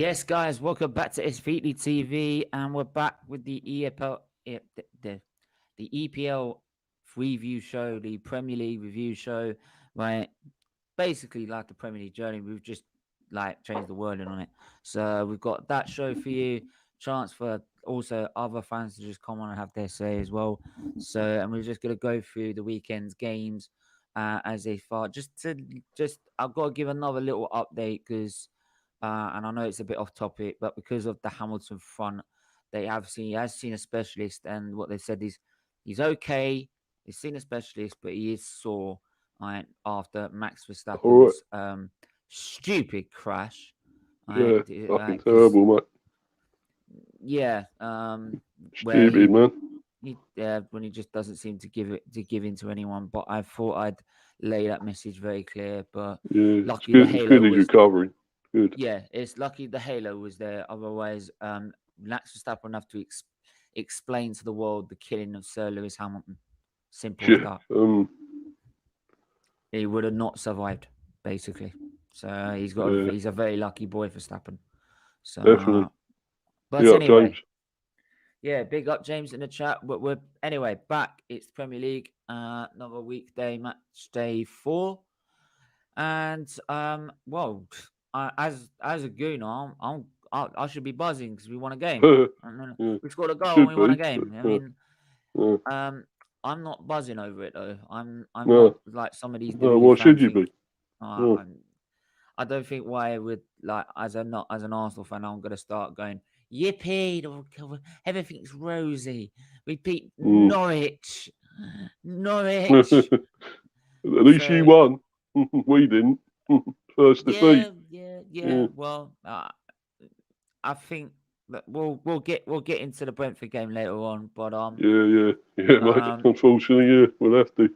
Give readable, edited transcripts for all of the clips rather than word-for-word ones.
Yes, guys, welcome back to SFeatleyTV, and we're back with the EPL review show, the Premier League review show, right? Basically, like the Premier League journey, we've just like changed the wording on it. So we've got that show for you, chance for also other fans to just come on and have their say as well. So, and we're just gonna go through the weekend's games as they far. I've got to give another little update because. And I know it's a bit off topic, but because of the Hamilton front, he has seen a specialist, and what they said is he's okay. He's seen a specialist, but he is sore after Max All right. Verstappen's stupid crash. Yeah. Fucking Because terrible, mate. yeah, where Stupid, man. when he just doesn't seem to give in to anyone. But I thought I'd lay that message very clear. But Yeah. It's lucky the good. It's good halo he's was recovering. Good. Yeah, it's lucky the halo was there. Otherwise, Max Verstappen have to explain to the world the killing of Sir Lewis Hamilton. Simple as Yeah. that. He would have not survived, basically. So Yeah. he's a very lucky boy, Verstappen. Definitely. So, but Yeah, James. anyway, yeah, big up James in the chat. But we're anyway back. It's the Premier League, another weekday match day 4, and well, as a gooner, I should be buzzing because we won a game. Yeah. We scored a goal and Should we won a be. game. I Yeah. mean, Yeah. I'm not buzzing over it though. I'm not No. like some of these No. deluded Why should fans you think. be? No. I don't think why I would like as an Arsenal fan. I'm gonna start going yippee! Everything's rosy. We beat Norwich. Norwich. At least you So won. We didn't. First defeat. yeah. Well, I think that we'll get into the Brentford game later on, but Yeah, mate. Unfortunately, yeah, we'll have to.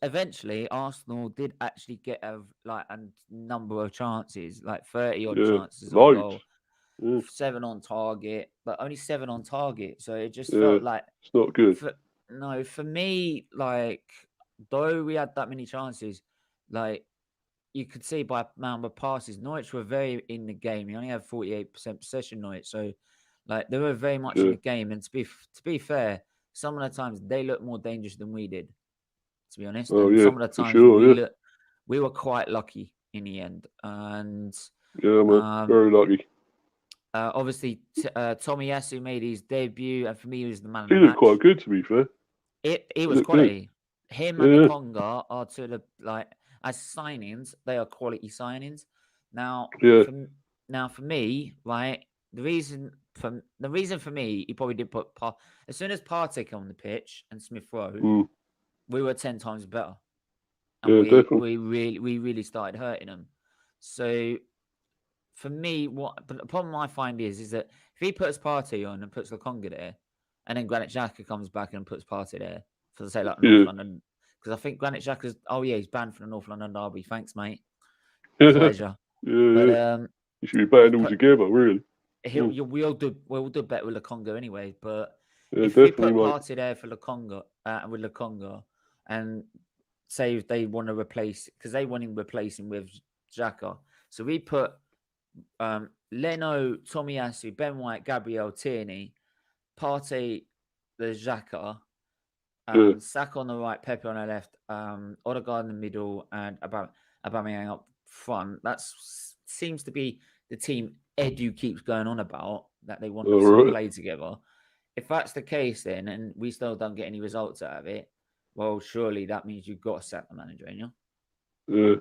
eventually, Arsenal did actually get a number of chances, like 30 odd Yeah, chances on loads. goal, Yeah, 7 on target, but only 7 on target. So it just yeah. felt like It's not good. for me, like though we had that many chances, like you could see by amount of passes, Norwich were very in the game. He only had 48% possession, Norwich, so like they were very much in Yeah. the game. And to be fair, some of the times they looked more dangerous than we did, to be honest. Oh, And yeah, some of the for times sure, yeah. we were quite lucky in the end. And Yeah, man. Very lucky. obviously, Tomiyasu made his debut, and for me, he was the man of He the looked match. quite good, to be fair. He He was looked good. quality. Him and Yeah. Lokonga are to the as signings, they are quality signings. Now, Yeah. for me, right, the reason for me, he probably did put as soon as Partey came on the pitch and Smith Rowe, we were 10 times better, and Yeah, definitely. we really started hurting them. So for me, but the problem I find is that if he puts Partey on and puts Lokonga there, and then Granit Xhaka comes back and puts Partey there for say like North Yeah. London, because I think Granit Xhaka's he's banned for the North London derby. Thanks, mate. Yeah. Pleasure. But Yeah. You should be banned altogether, really. we'll do better with Lokonga anyway. But Yeah, if we definitely, put mate. Partey there for Lokonga with Lokonga, and say if they want to replace because they want him replacing with Xhaka, so we put Leno, Tomiyasu, Ben White, Gabriel, Tierney, Partey, the Xhaka, Yeah. Saka on the right, Pepe on the left, Odegaard in the middle, and Aubameyang up front. That seems to be the team Edu keeps going on about that they want to play together. If that's the case, then and we still don't get any results out of it, well, surely that means you've got to sack the manager, ain't you? Yeah.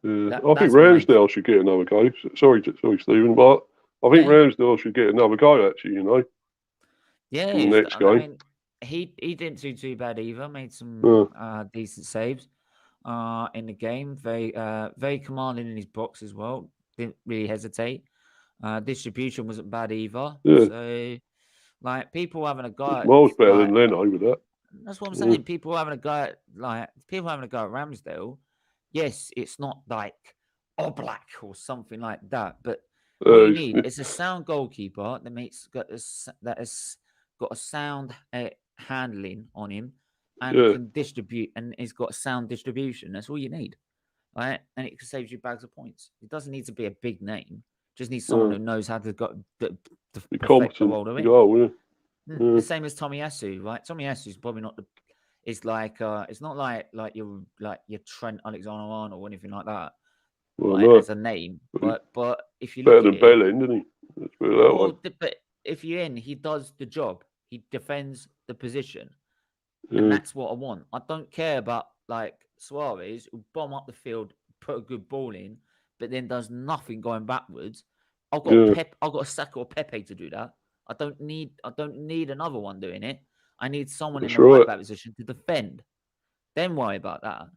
Yeah. I think That's my Ramsdale should get another go. Sorry, Stephen, but I think Ramsdale should get another go, actually, you know. Yeah, In the next game. I mean, he didn't do too bad either. Made some decent saves in the game. Very commanding in his box as well. Didn't really hesitate. Distribution wasn't bad either. Yeah. So, like people having a go. It's miles better than Leno with that. That's what I'm saying. People having a go at Ramsdale. Yes, it's not like Oblak or something like that, but what you need is a sound goalkeeper that has got a sound handling on him and can distribute, and he's got a sound distribution. That's all you need. right? And it saves you bags of points. It doesn't need to be a big name. Just need someone who knows how to to Be perfect the competent. role they're in. Goal, yeah. The same as Tomiyasu, right? Tomiyasu is probably not the. It's like it's not like your Trent Alexander-Arnold or anything like that, Well, right? no. As a name, but if you Better look than at it, Belling, didn't he? Let's put it that way. but if you're in, he does the job. He defends the position, Yeah. and that's what I want. I don't care about like Suarez who bomb up the field, put a good ball in, but then does nothing going backwards. I've got a Saka or Pepe to do that. I don't need another one doing it. I need someone in That's the right. back position to defend. Then worry about that.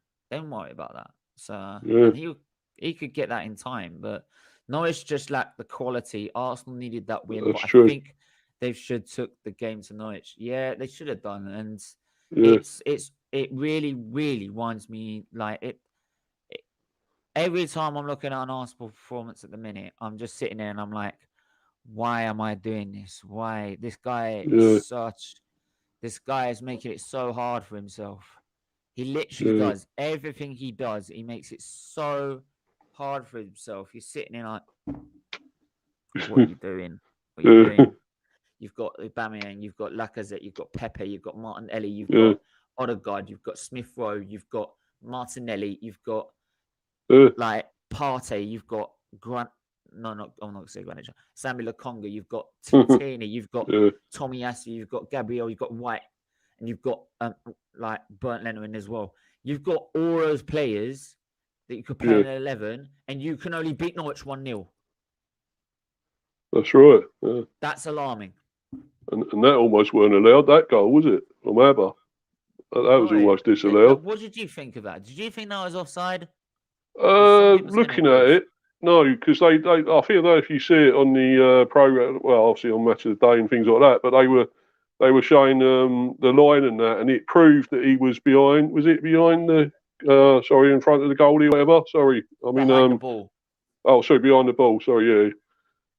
So Yeah. and he could get that in time, but Norwich just lacked the quality. Arsenal needed that win, That's but true. I think they should took the game to Norwich. Yeah, they should have done, and Yeah. it really winds me like it. Every time I'm looking at an Arsenal performance at the minute, I'm just sitting there and I'm like, why am I doing this? Why this guy is this guy is making it so hard for himself. He literally does everything he does. He makes it so hard for himself. You're sitting there like, what are you doing? What are you doing? You've got Aubameyang, you've got Lacazette, you've got Pepe, you've got Martinelli, you've got Odegaard, you've got Smith Rowe, you've got Martinelli, you've got like Partey, you've got Grant. No, I'm not going to say Granit. Samuel Lokonga, you've got Tierney, you've got Tomiyasu, you've got Gabriel, you've got White, and you've got like Bernd Leno in as well. You've got all those players that you could play in 11, and you can only beat Norwich 1-0. That's right. Yeah. That's alarming. And that almost weren't allowed, that goal, was it? From Abba. That was almost disallowed. What did you think of that? Did you think that was offside? Looking at it, no, because I feel that if you see it on the program, well, obviously on Match of the Day and things like that, but they were showing the line and that, and it proved that he was behind. Was it behind the? In front of the goalie, or whatever. Sorry, I mean behind the ball. Oh, sorry, behind the ball. Sorry,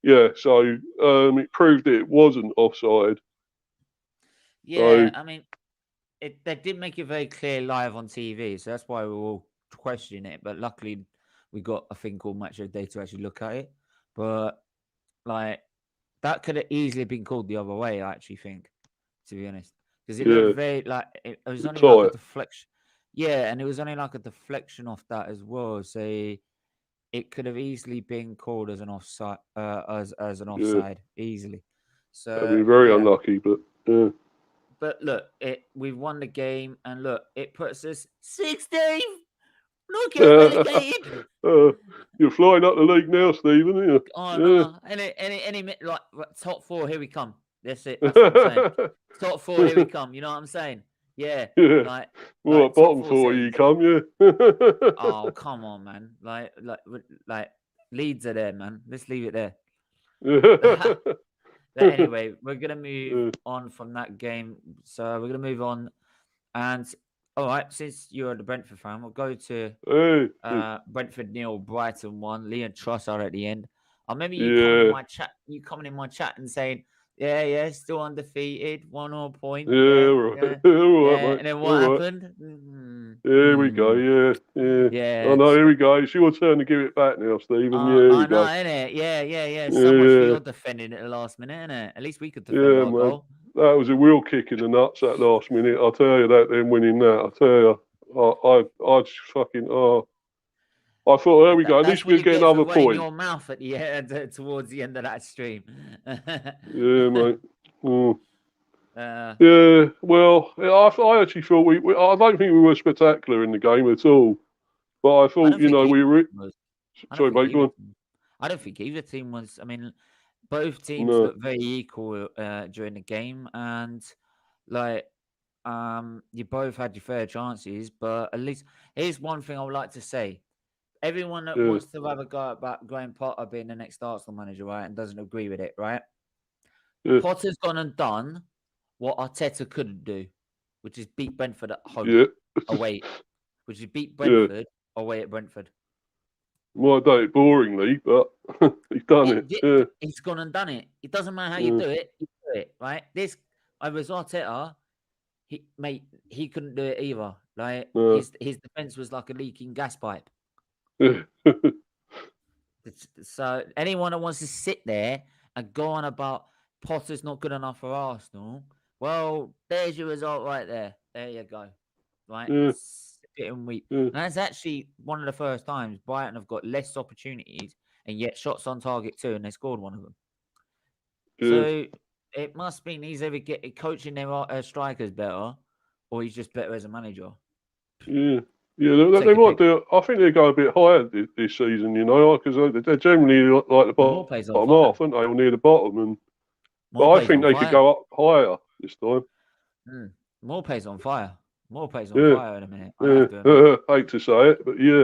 yeah. So it proved that it wasn't offside. Yeah, I mean, they did make it very clear live on TV, so that's why we were all questioning it. But luckily, we got a thing called Match of the Day to actually look at it. But like that could have easily been called the other way. I actually think, to be honest, because it looked very like it was only like a deflection. Yeah, and it was only like a deflection off that as well. So it could have easily been called as an offside, as an offside easily. So I mean, very unlucky, but yeah. But look, we've won the game, and look, it puts us 16th. Look at relegated. You're flying up the league now, Stephen. Aren't you? Oh no! Any like top 4, here we come. That's it. That's what I'm saying. Top 4, here we come. You know what I'm saying? Yeah. Like bottom 4, you come, yeah. Oh come on, man! Like Leeds are there, man. Let's leave it there. But anyway, we're gonna move on from that game. So we're gonna move on, and all right, since you're the Brentford fan, we'll go to Brentford 0, Brighton 1. Leon Trossard at the end. I remember you coming in my chat. You coming in my chat and saying, "Yeah, still undefeated, 1 more point." Right. Mate. And then what happened? Here we go. Yeah. Oh no, here we go. It's your turn to give it back now, Stephen. I know, innit? Yeah. So much for your defending at the last minute, innit? At least we could defend our goal. That was a real kick in the nuts that last minute. I'll tell you that. Them winning that, I'll tell you. I just fucking I thought, there we go. At least we'll get another point. Your mouth at the end, towards the end of that stream. Yeah, mate. Yeah, well, I actually thought I don't think we were spectacular in the game at all. But I thought, we were. Sorry, mate, go on. I don't think either team was. I mean, both teams looked very equal during the game, and you both had your fair chances. But at least here's one thing I would like to say: everyone that wants to have a go about Graham Potter being the next Arsenal manager, right, and doesn't agree with it, right? Potter's gone and done what Arteta couldn't do, which is beat Brentford at home, away, which is beat Brentford away at Brentford. Well, I done it boringly, but he's done it. He's gone and done it. It doesn't matter how you do it, you do it, right? I was Arteta. He couldn't do it either. Like his defense was like a leaking gas pipe. So anyone that wants to sit there and go on about Potter's not good enough for Arsenal, well, there's your result right there. There you go. Right? Yeah. Sit and weep. Yeah. And that's actually one of the first times Brighton have got less opportunities and yet shots on target too, and they scored one of them. Yeah. So it must mean he's either coaching their strikers better, or he's just better as a manager. Yeah. Yeah, they might do. I think they go a bit higher this season, you know, because they're generally like the bottom half, aren't they, or near the bottom. But I think they could go up higher this time. Morpay's on fire. Morpay's on fire in a minute. I hate to say it, but yeah,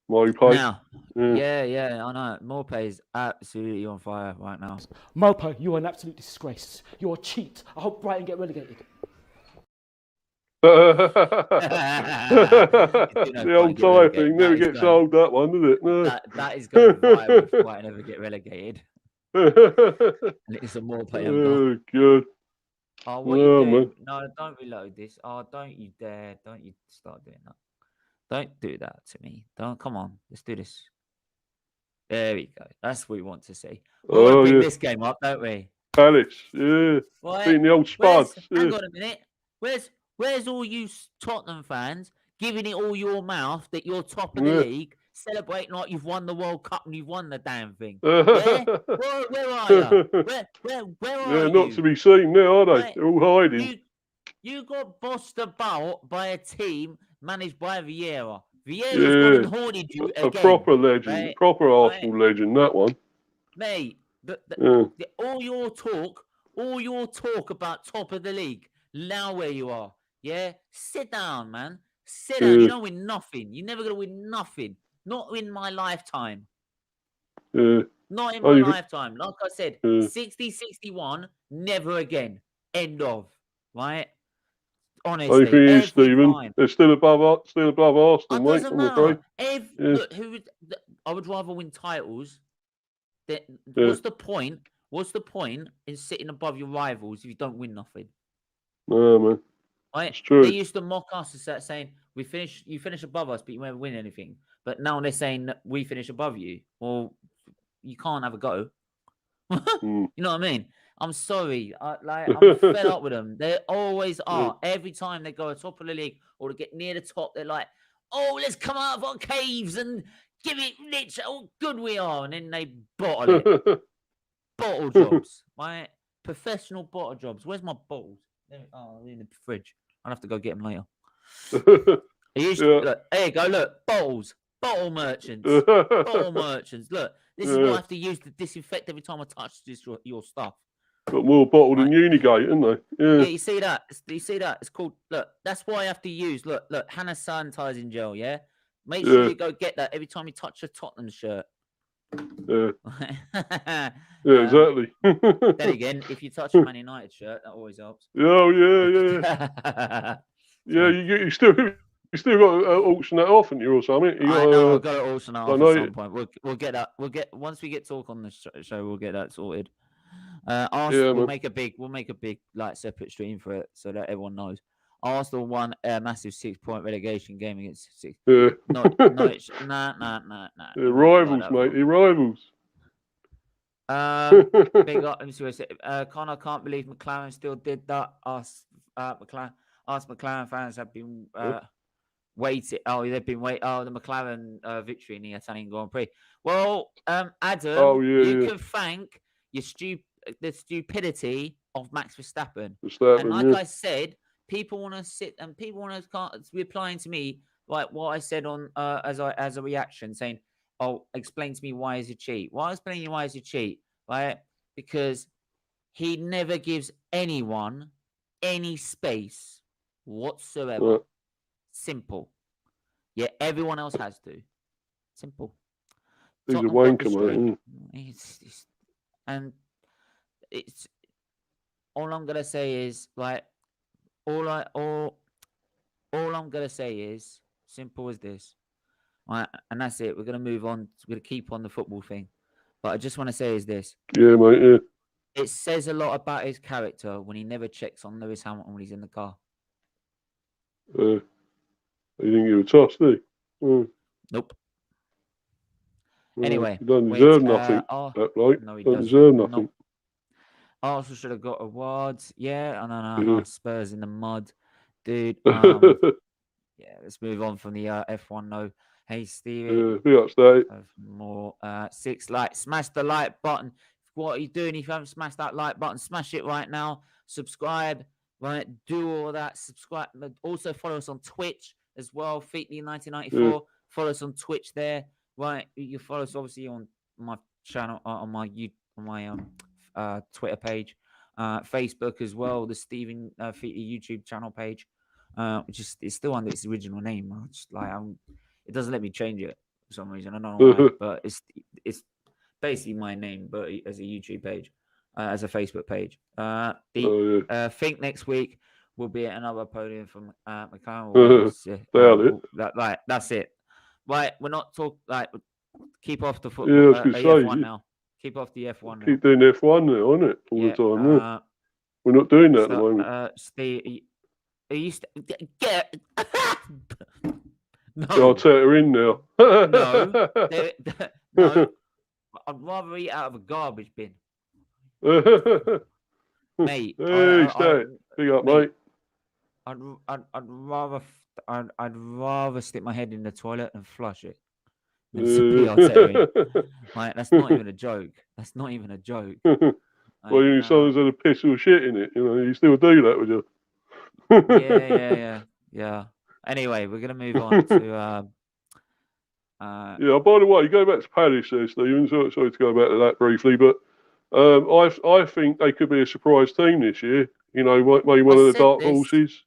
Morpay. Now, yeah, I know. Morpay's absolutely on fire right now. Morpay, you're an absolute disgrace. You're a cheat. I hope Brighton get relegated. The old tie thing never gets old, that one, does it? No. That is going viral if Brighton ever get relegated. And it's a Morpay. Oh, good. Oh, what you do? No, don't reload this. Oh, don't you dare. Don't you start doing that. Don't do that to me. Come on. Let's do this. There we go. That's what we want to see. We want to bring this game up, don't we? Palace, yeah. Beating the old Spurs. Hang on a minute. Where's all you Tottenham fans giving it all your mouth that you're top of the league, celebrating like you've won the World Cup and you've won the damn thing? Yeah? Where are you? Where are you? Not to be seen now, are they? Right. They're all hiding. You got bossed about by a team managed by Vieira. Vieira's gone and hoarded you again. A proper legend, right? Proper Arsenal legend, that one. Mate, all your talk about top of the league, now where you are. Yeah, sit down, man. Sit down. You don't win nothing. You're never gonna win nothing. Not in my lifetime. Not in my lifetime. Like I said, 60-61, never again. End of. Right? Honestly. I think Stephen. They're still above Arsenal, mate. I'm afraid. I would rather win titles. What's the point? What's the point in sitting above your rivals if you don't win nothing? No, man. Right? It's true. They used to mock us saying you finish above us, but you won't win anything. But now they're saying that we finish above you. Well, you can't have a go. You know what I mean? I'm sorry. I'm fed up with them. They always are. Every time they go top of the league or to get near the top, they're like, "Oh, let's come out of our caves and give it rich. Oh, good we are." And then they bottle it. Bottle jobs, right? Professional bottle jobs. Where's my bottles? Oh, in the fridge. I'll have to go get them later. Look, there you go. Look, bottles. Bottle merchants. Bottle merchants. Look, this is what I have to use to disinfect every time I touch your stuff. Got more bottled than Unigate, isn't they? Yeah, you see that? You see that? It's called, look, that's why I have to use, look, Hannah sanitizing gel, yeah? Make sure you go get that every time you touch a Tottenham shirt. Yeah. Exactly. Then again, if you touch a Man United shirt, that always helps. Oh, yeah. Yeah, you still got to auction that off, haven't you, or something? I know, I've got to auction that off at some point. We'll get that. Once we get talk on the show, we'll get that sorted. Arsenal, we'll make a big like separate stream for it so that everyone knows. Arsenal won a massive 6-point relegation game against Six. Yeah. Nah. They're rivals, mate. They're rivals. Big up. Let me see what I said. Connor, can't believe McLaren still did that. Us McLaren fans have been waiting. Oh, they've been waiting. Oh, the McLaren victory in the Italian Grand Prix. Well, Adam, you can thank the stupidity of Max Verstappen. And like I said, people want to sit and people want to replying to me like what I said on as a reaction, saying, "Oh, explain to me why he's a cheat." Well, I'll explain you why he's a cheat, right? Because he never gives anyone any space whatsoever. Simple. Yeah, everyone else has to. Simple. He's a wanker, mate. And it's all I'm gonna say is like all I'm gonna say is simple as this. Right, and that's it. We're gonna move on. We're gonna keep on the football thing. But I just want to say is this. Yeah, mate, yeah. It says a lot about his character when he never checks on Lewis Hamilton when he's in the car. He didn't give a toss, did he? Nope. Anyway, he doesn't deserve nothing. That bloke. No, he doesn't doesn't. deserve nothing. No. Arsenal should have got awards. Yeah, I don't know. Spurs in the mud, dude. Yeah, let's move on from the F1 though. Hey, Stevie. Big up, Steve. More 6 likes. Smash the like button. What are you doing? If you haven't smashed that like button, smash it right now. Subscribe. Right, do all that. Subscribe. Also follow us on Twitch as well. Featley1994. Follow us on Twitch there. Right, you follow us obviously on my channel, on my Twitter page, Facebook as well. The Steven Featley YouTube channel page. Which is it's still under its original name. It doesn't let me change it for some reason. I don't know why, but it's basically my name, but as a YouTube page, as a Facebook page. Think next week will be another podium from McLaren. That's it. Right, we're not talking keep off the football. Yeah, I was gonna say, F1 now. Keep off the F1 now. Keep doing F1 now, isn't it? All the time. We're not doing that at the moment. Steve. Get no. I'll take her in now. No. I'd rather eat out of a garbage bin, mate. Big up, mate. I'd rather stick my head in the toilet and flush it. Simply, I'll tell you. That's not even a joke. That's not even a joke. Well, you someone's had a piss or shit in it. You still do that, would you? Yeah. Anyway, we're gonna move on to. By the way, go back to Palace there, Stephen. Sorry to go back to that briefly, but I think they could be a surprise team this year. Maybe one of the dark horses.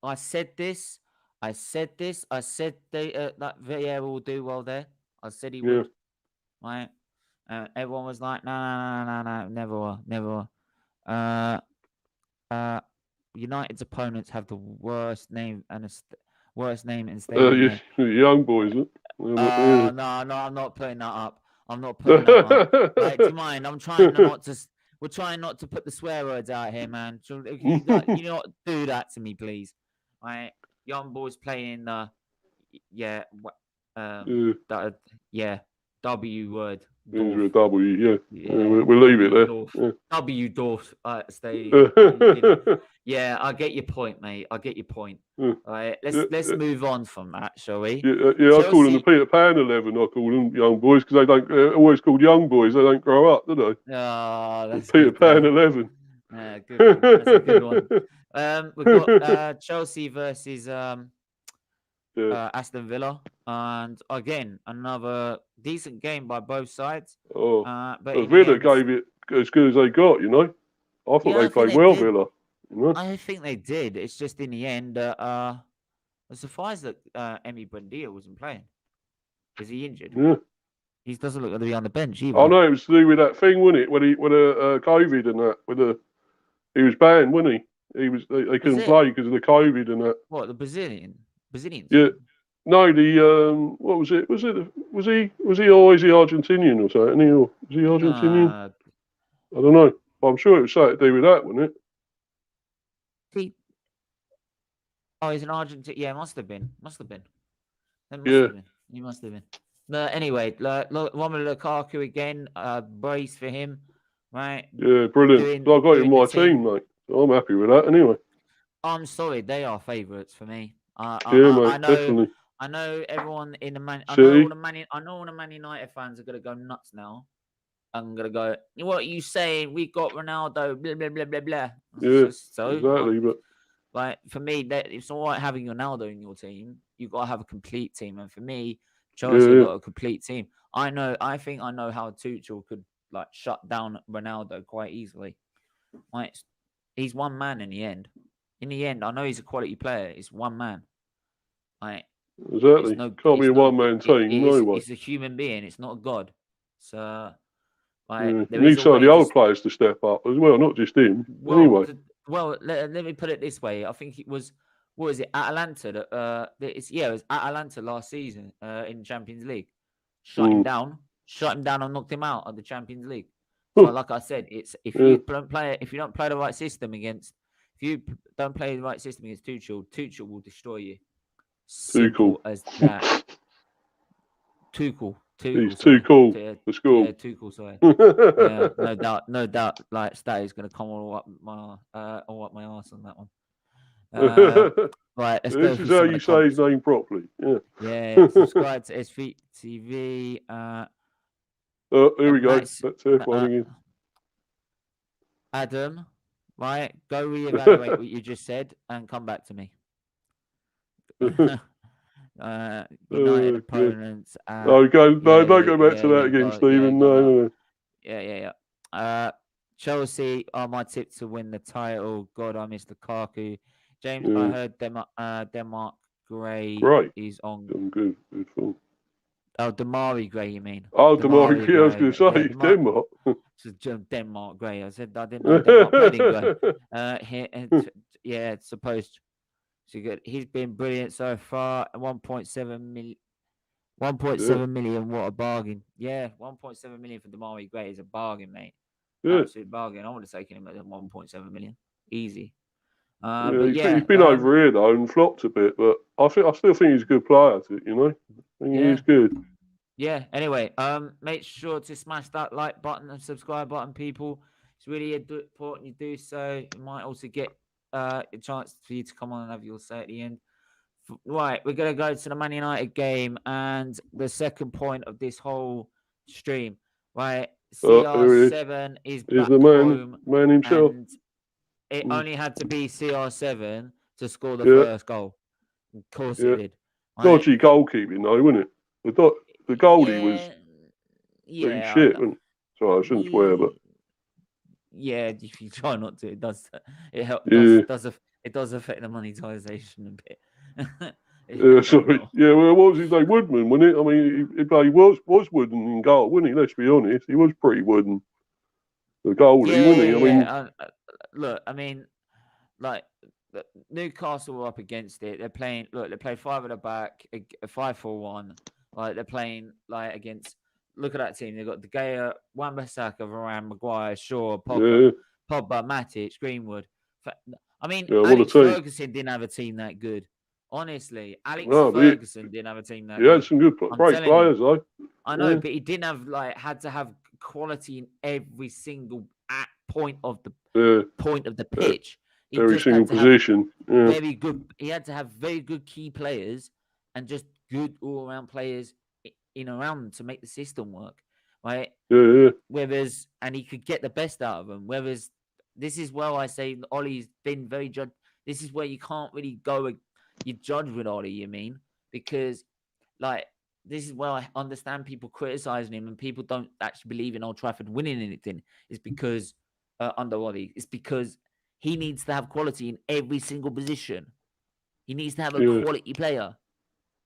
I said this. I said that Vieira will do well there. I said he would. Right. Everyone was like, no, never. United's opponents have the worst name in stadium. Young boys. No, I'm not putting that up. Do you mind? We're trying not to put the swear words out here, man. So, you not do that to me, please. Right, young boys playing W word. Into a W, we'll leave it there. W Dorf Stadium. Yeah, I get your point, mate. I get your point. All right, let's move on from that, shall we? I call them the Peter Pan 11. I call them young boys because they don't always called young boys. They don't grow up, do they? Oh, that's Peter Pan 11. Yeah, good one. That's a good one. We've got Chelsea versus Aston Villa, and again another decent game by both sides. But Villa gave it as good as they got. I thought they played well, Villa. I think they did. It's just in the end, I was surprised that Emi Buendia wasn't playing. Is he injured? Yeah. He doesn't look to be on the bench either. I know it was to do with that thing, wasn't it? When COVID and that, he was banned, wasn't he? They couldn't play because of the COVID and that. What, the Brazilians? Yeah. No, what was it? Was he or is he Argentinian or something? Was he Argentinian? I don't know. I'm sure it was something to do with that, wasn't it? He's an Argentinian. Yeah, must have been. He must have been. But anyway, Romelu Lukaku again, brace for him, right? Yeah, brilliant. I got him in my team, mate. So I'm happy with that anyway. I'm sorry, they are favourites for me. Mate, definitely. I know everyone in the Man. I know all the Man United fans are gonna go nuts now. I'm gonna go. What are you saying? We got Ronaldo. Blah blah blah blah blah. Yeah, exactly. But for me, it's all right having Ronaldo in your team. You got to have a complete team, and for me, Chelsea got a complete team. I think I know how Tuchel could shut down Ronaldo quite easily. He's one man in the end. In the end, I know he's a quality player. It's one man. Exactly. Can't be a one-man team. It's a human being. It's not a god. So, you need some of the old players to step up as well, not just him. Let me put it this way. I think it was, what is it, Atalanta? It was Atalanta last season in Champions League. Shut him down and knocked him out of the Champions League. So, like I said, if you don't play the right system against Tuchel will destroy you. Simple as that. Tuchel He's too cool for school. Yeah, too cool. Sorry. Yeah, no doubt. Like Stay is gonna come all up my arse on that one. Right, let's go This through is how some of you the say his comments. name properly. Yeah. Yeah, subscribe to SFeatleyTV. Here we go. Max, That's F1 again. Adam, right? Go reevaluate what you just said and come back to me. United opponents. Don't go back to that again, Stephen. No. Yeah. Chelsea are my tip to win the title. God, I miss Lukaku. James, I heard Denmark Gray is on. Good film. Oh, Damari Gray, you mean? Oh, Damari Gray. I was going to say Denmark. Denmark Gray. I said I didn't know Denmark played in Gray. Yeah, it's supposed. So good. He's been brilliant so far. 1.7 million. 1.7 million. What a bargain! Yeah, 1.7 million for Damari Gray is a bargain, mate. Absolute bargain. I would have taken him at 1.7 million. Easy. He's been over here though and flopped a bit, but I still think he's a good player. I think he's good. Yeah. Anyway, make sure to smash that like button and subscribe button, people. It's really important you do so. You might also get a chance for you to come on and have your say at the end. Right, we're gonna go to the Man United game and the second point of this whole stream. Right, CR7 is back the home, man himself. and it only had to be CR7 to score the first goal. Of course it did. Right? Dodgy goalkeeping though, wasn't it? The goalie was pretty shit, wasn't it? Sorry, I shouldn't swear, but if you try not to, it does. It helps. It does affect the monetization a bit. Sorry. Yeah, well, what was his name? Woodman, wasn't it? I mean, he was wooden in goal, wasn't he? Let's be honest, he was pretty wooden. The goalie, wasn't he? I mean, look, I mean, like Newcastle were up against it. They're playing. Look, they play 5 at the back, a 5-4-1. Like they're playing like against. Look at that team. They've got De Gea, Wan-Bissaka, Varane, Maguire, Shaw, Pogba, Matic, Greenwood. I mean, Alex Ferguson didn't have a team that good. Honestly, Ferguson didn't have a team that good. He had some great players, though. I know, but he didn't have had to have quality in every single point of the pitch. Every single position. Very good. He had to have very good key players and just good all-around players in around them to make the system work, right? Whereas, and he could get the best out of them. Whereas, this is where I say Ollie's been very judged. This is where you can't really go. You judge with Ollie, you mean? Because, like, this is where I understand people criticizing him and people don't actually believe in Old Trafford winning anything. It's because under Ollie, it's because he needs to have quality in every single position. He needs to have a quality player.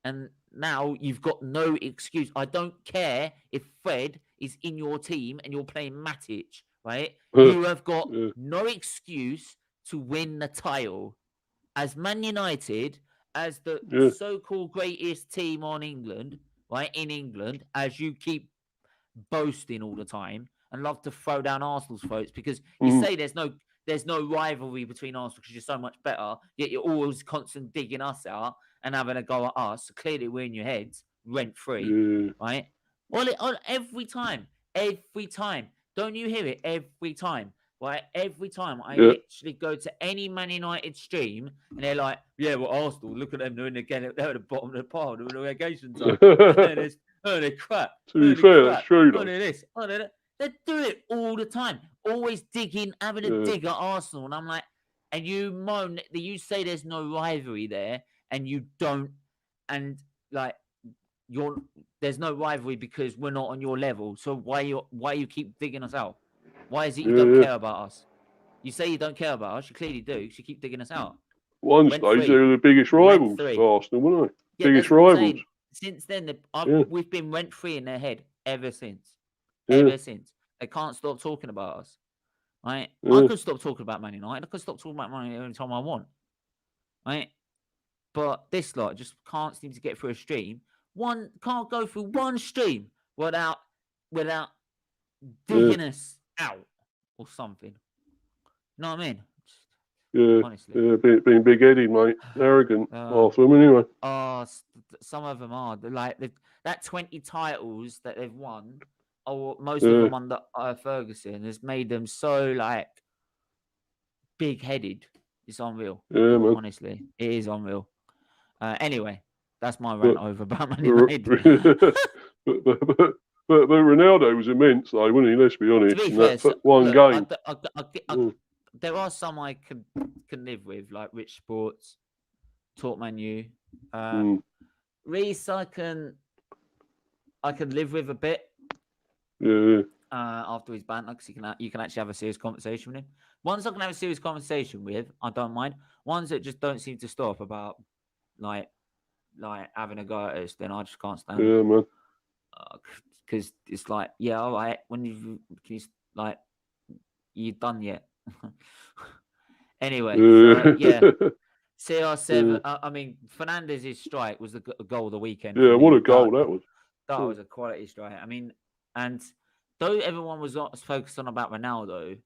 And now you've got no excuse. I don't care if Fred is in your team and you're playing Matic, right? You have got no excuse to win the title. As Man United, as the so-called greatest team on England, right? In England, as you keep boasting all the time and love to throw down Arsenal's throats because you say there's no rivalry between Arsenal because you're so much better, yet you're always constantly digging us out and having a go at us. So clearly we're in your heads rent-free, right? Well, every time. Don't you hear it? Every time. Right, every time I literally go to any Man United stream and they're like, well, Arsenal, look at them, they're at the bottom of the pile, they're in the relegation zone. They're crap. To be fair, that's true. They do it all the time. Always having a dig at Arsenal. And I'm like, and you moan, you say there's no rivalry there, and you don't, and like, there's no rivalry because we're not on your level. So why you keep digging us out? Why is it you don't care about us? You say you don't care about us. You clearly do. You keep digging us out. One stage, they were the biggest rivals for Arsenal, weren't they? Biggest rivals. Since then, we've been rent-free in their head ever since. Ever since. They can't stop talking about us. Right? I could stop talking about Man United. I could stop talking about Man United any time I want. Right? But this lot just can't seem to get through a stream. Can't go through one stream without digging us out or something. You know what I mean? Yeah, honestly. yeah, being big-headed, mate. Arrogant. Half of them, anyway. Some of them are. That 20 titles that they've won, or most of them under Ferguson, has made them so like big-headed. It's unreal. Yeah, man. Honestly, it is unreal. Anyway, that's my rant over about Man but, United. but Ronaldo was immense, though, wasn't he? Let's be honest. To be fair, One game. There are some I can live with, like Rich Sports, Talk Man U. Reese, I can live with a bit. Yeah. After his banter, because you can actually have a serious conversation with him. Ones I can have a serious conversation with, I don't mind. Ones that just don't seem to stop about like having a go at us, then I just can't stand. Yeah, man. Because it's like, yeah, all right. When you've done yet. Anyway, yeah. CR7. I mean, Fernandez's strike was the goal of the weekend. Yeah, what a goal that was. That was a quality strike. I mean, and though everyone was focused on about Ronaldo,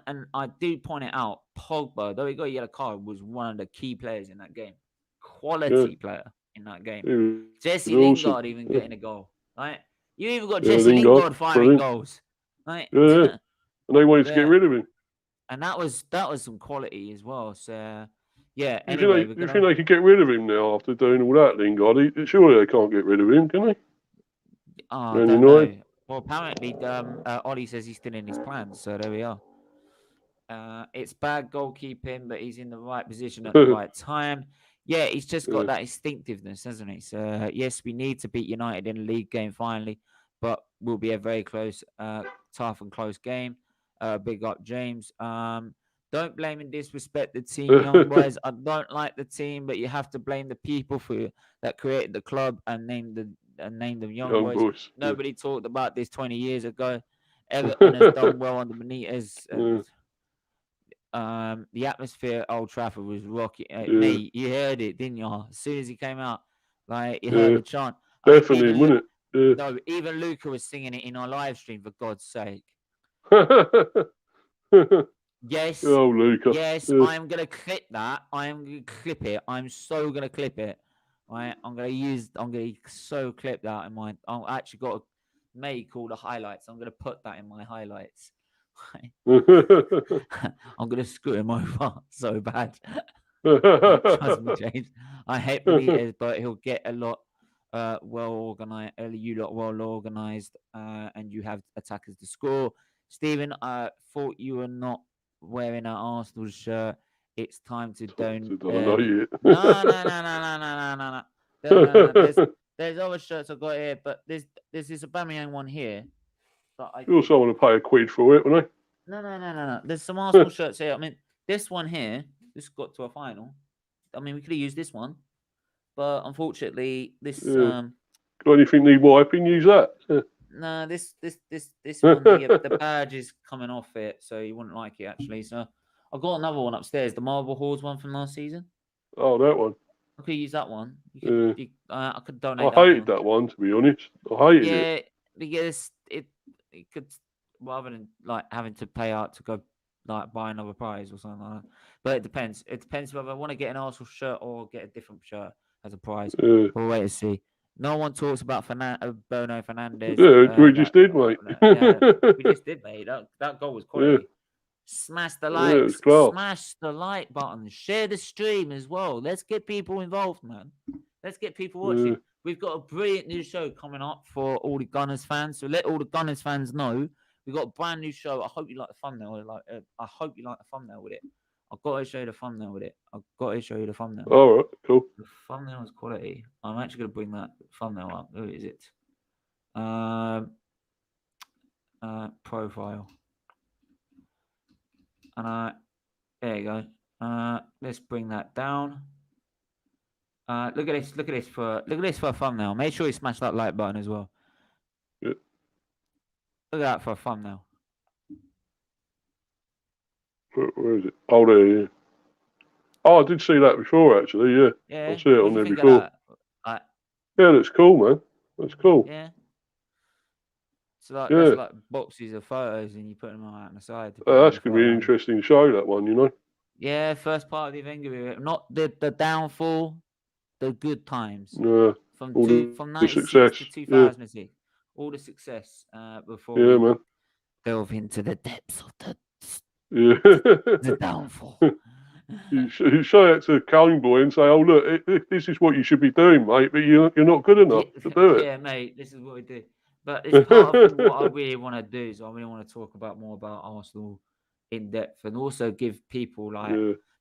and I do point it out, Pogba, though he got a yellow card, was one of the key players in that game. Quality player in that game. Jesse Lingard even getting a goal. Right? You even got Jesse Lingard firing goals. Right? Yeah. And they wanted to get rid of him. And that was some quality as well. So yeah. You Anyway, think they could get rid of him now after doing all that, Lingard? Surely they can't get rid of him, can they? I don't know. Well, apparently, Ollie says he's still in his plans. So there we are. It's bad goalkeeping, but he's in the right position at the right time. Yeah, he's just got that instinctiveness, hasn't he? So yes, we need to beat United in a league game finally, but will be a very close, tough and close game. Big up, James. Don't blame and disrespect the team, young boys. I don't like the team, but you have to blame the people that created the club and named them young boys. Nobody talked about this 20 years ago. Everton has done well under Benitez. The atmosphere at Old Trafford was rocky. Mate, you heard it, didn't you? As soon as he came out, like you heard the chant. Definitely, wasn't it? No, even Luca was singing it in our live stream, for God's sake. Yes. Oh, Luca. Yes, I'm gonna clip that. I'm gonna clip it. I'm so gonna clip it. Right? I'm gonna so clip that in my. I actually got a mate called the highlights. I'm gonna put that in my highlights. I'm gonna screw him over so bad. Trust me, James. I hate Benitez, but he'll get a lot well organized. You lot well organized, and you have attackers to score. Stephen, I thought you were not wearing an Arsenal shirt. It's time to don't. No. There's other shirts I got here, but there's this Aubameyang one here. You also want to pay £1 for it, wouldn't I? No. There's some Arsenal shirts here. I mean, this one here, this got to a final. I mean, we could have used this one, but unfortunately, this. Got anything need wiping? Use that. No, this one, the badge is coming off it, so you wouldn't like it actually. So I've got another one upstairs, the Marble Halls one from last season. Oh, that one. I could use that one. I could donate. I hated that one, to be honest. I hated it. Yeah, because it could, rather than like having to pay out to go like buy another prize or something like that. But it depends. It depends whether I want to get an Arsenal shirt or get a different shirt as a prize. We'll wait and see. No one talks about Bruno Fernandes. Yeah, we just did, mate. We just did, mate. That goal was quality. Yeah. Smash the likes. Smash the like button. Share the stream as well. Let's get people involved, man. Let's get people watching. We've got a brilliant new show coming up for all the Gunners fans. So let all the Gunners fans know we've got a brand new show. I hope you like the thumbnail. I hope you like the thumbnail with it. I've got to show you the thumbnail with it. All right, cool. The thumbnail is quality. I'm actually going to bring that thumbnail up. Who is it? Profile. And there you go. Let's bring that down. Look at this for a thumbnail. Make sure you smash that like button as well. Yeah. Look at that for a thumbnail. Where is it? Oh, there, yeah. Oh, I did see that before, actually, yeah. Yeah. I see it on there before. Yeah, that's cool, man. That's cool. Yeah. So that's like boxes of photos and you put them out on the side. That's going to be an interesting show, that one, you know. Yeah, first part of the Wenger era. Not the downfall, the good times. All From the 96 success. to Yeah, 2006. All the success before yeah, we man. delve into the depths of Yeah. the downfall. You show that to a Colin boy and say, "Oh, look, this is what you should be doing, mate, but you're not good enough to do it." Yeah, mate, this is what we do. But it's part of what I really want to do. So I really want to talk about more about Arsenal in depth and also give people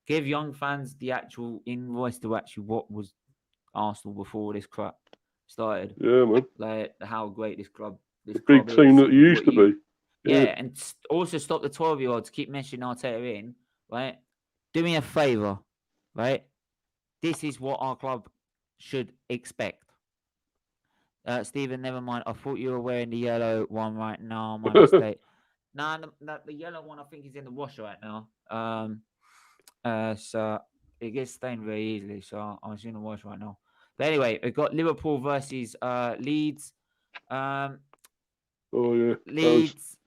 give young fans the actual invoice to actually what was Arsenal before this crap started. Yeah, man. Like how great this club The big team is that and you used what to you be. yeah, and also stop the 12-year-olds keep mentioning Arteta in, right? Do me a favour, right? This is what our club should expect. Stephen, never mind. I thought you were wearing the yellow one right now. My mistake. Nah, the yellow one I think is in the wash right now. So it gets stained very easily. So I'm in the wash right now. But anyway, we've got Liverpool versus Leeds. Oh yeah. Leeds.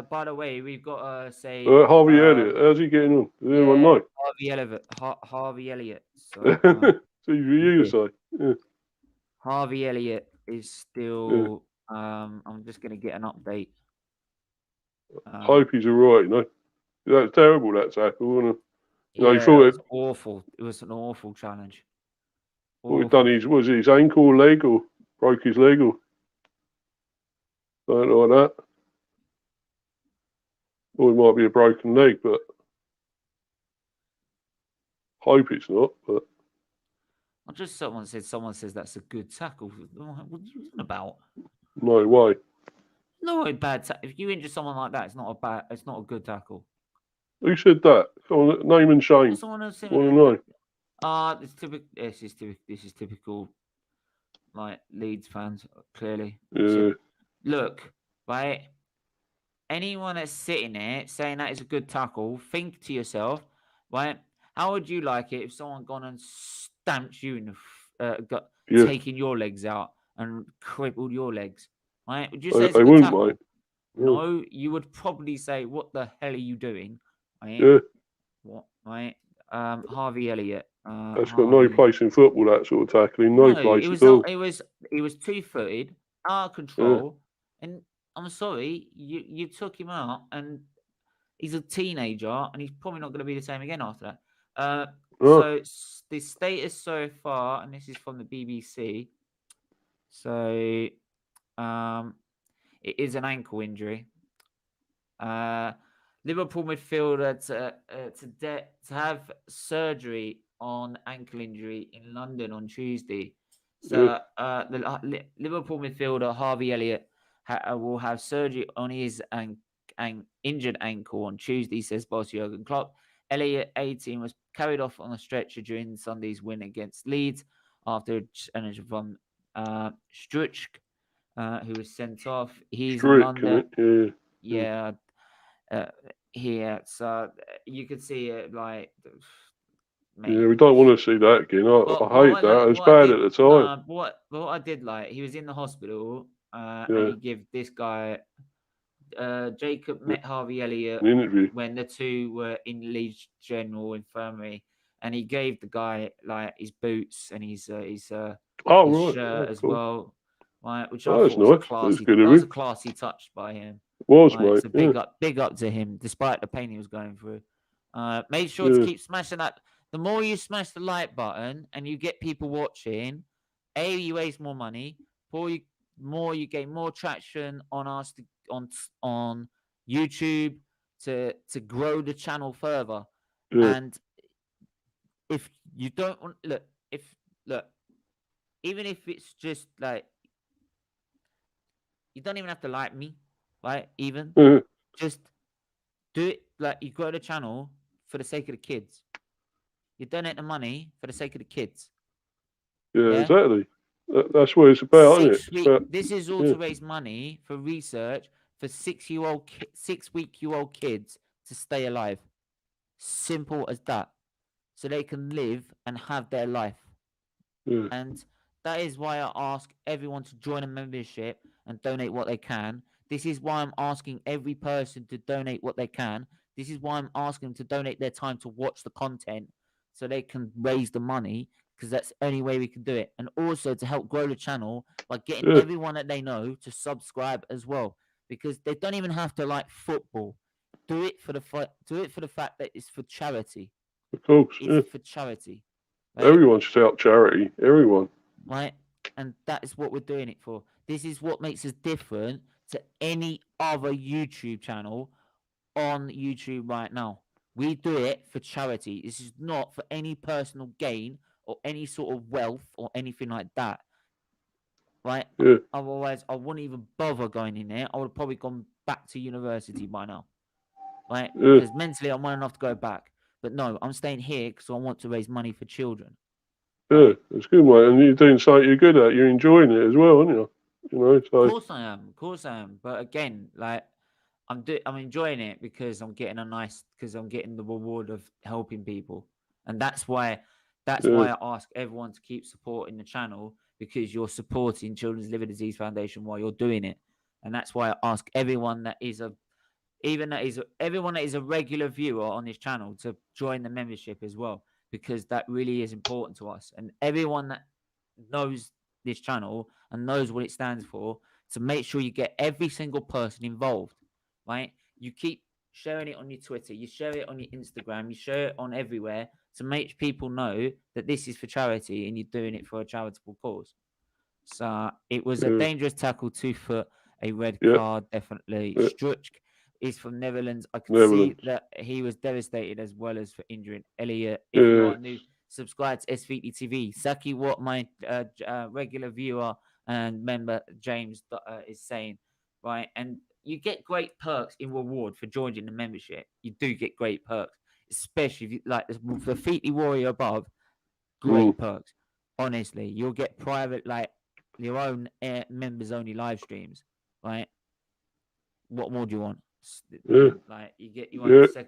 By the way, we've got say Harvey Elliott. How's he getting on? Does anyone know? Harvey Elliott. Harvey Elliott. So, See for you to say. Yeah. Harvey Elliott is still. I'm just gonna get an update. Hope he's alright. You know, that's terrible. That tackle. Wasn't it? Yeah, He that thought was awful. It was an awful challenge. he'd done his ankle or leg or broke his leg or something like that. Or it might be a broken leg, but hope it's not. But Someone says that's a good tackle. What are you talking about? no way. No bad tackle. If you injure someone like that, it's not a good tackle. Who said that? Come on, name and shame. Someone else said Want to know? it's typical. This is typical. Like Leeds fans, clearly. Yeah. Look, right. Anyone that's sitting there saying that is a good tackle, think to yourself, right? How would you like it if someone gone and stamped you in taking your legs out and crippled your legs? Right? Would you say it's a good tackle? Mate. No, you would probably say, "What the hell are you doing?" Right? Yeah. What? Right? Harvey Elliott. That's got no place in football. That sort of tackling, no place it was at all. it was 2-footed, out of control, and I'm sorry, you took him out, and he's a teenager, and he's probably not going to be the same again after that. So the status so far, and this is from the BBC. So, it is an ankle injury. Liverpool midfielder to have surgery on ankle injury in London on Tuesday. So the Liverpool midfielder Harvey Elliott will have surgery on his injured ankle on Tuesday, says boss Jurgen Klopp. Elliott, 18, was carried off on a stretcher during Sunday's win against Leeds after a challenge from Struch, who was sent off. He's in London. Yeah. Here, so you could see it like. Mate. Yeah, we don't want to see that again. I hate that. It was bad at the time. What I did like, he was in the hospital, and he gave this guy, Jacob met Harvey Elliott an interview when the two were in Leeds General Infirmary, and he gave the guy like his boots and his shirt as well, right? Which I thought was classy. That was a classy touch by him. Mate. So big up to him, despite the pain he was going through. Make sure to keep smashing that. The more you smash the like button and you get people watching, you waste more money. More you gain more traction on us on YouTube to grow the channel further. And if you don't want even if it's just like you don't even have to like me, right? Even just do it like you grow the channel for the sake of the kids. You donate the money for the sake of the kids. Yeah? Exactly. That's what it's about, isn't it? This is all to raise money for research for 6-week-old kids to stay alive. Simple as that. So they can live and have their life. And that is why I ask everyone to join a membership and donate what they can. This is why I'm asking every person to donate what they can This is why I'm asking them to donate their time to watch the content so they can raise the money, because that's the only way we can do it. And also to help grow the channel by getting Yeah. everyone that they know to subscribe as well, because they don't even have to like football. Do it for the fact that it's for charity. Of course. It's Yeah. for charity. Right? Everyone should help charity. Everyone. Right? And that is what we're doing it for. This is what makes us different to any other YouTube channel on YouTube right now. We do it for charity. This is not for any personal gain or any sort of wealth or anything like that. Right? Yeah. Otherwise, I wouldn't even bother going in there. I would have probably gone back to university by now. Right? Yeah. Because mentally, I'm well enough to go back. But no, I'm staying here because I want to raise money for children. Yeah, it's good, mate. And you're doing something you're good at. You're enjoying it as well, aren't you? You know, so. Of course I am. Of course I am. But again, like I'm enjoying it because I'm getting the reward of helping people, and that's why I ask everyone to keep supporting the channel, because you're supporting Children's Liver Disease Foundation while you're doing it, and that's why I ask everyone that is a regular viewer on this channel to join the membership as well, because that really is important to us, and everyone that knows this channel and knows what it stands for, to make sure you get every single person involved, right? You keep sharing it on your Twitter, you share it on your Instagram, you share it on everywhere to make people know that this is for charity and you're doing it for a charitable cause. So it was a dangerous tackle, 2 foot, a red card, definitely. Struch is from Netherlands. I could see that he was devastated as well as for injuring Elliot. If you are new, subscribe to SFeatleyTV. Saki, what my regular viewer and member James is saying, right? And you get great perks in reward for joining the membership. You do get great perks, especially if you like the Featley Warrior above. Great perks. Honestly, you'll get private, like your own members only live streams, right? What more do you want? Yeah. Like you get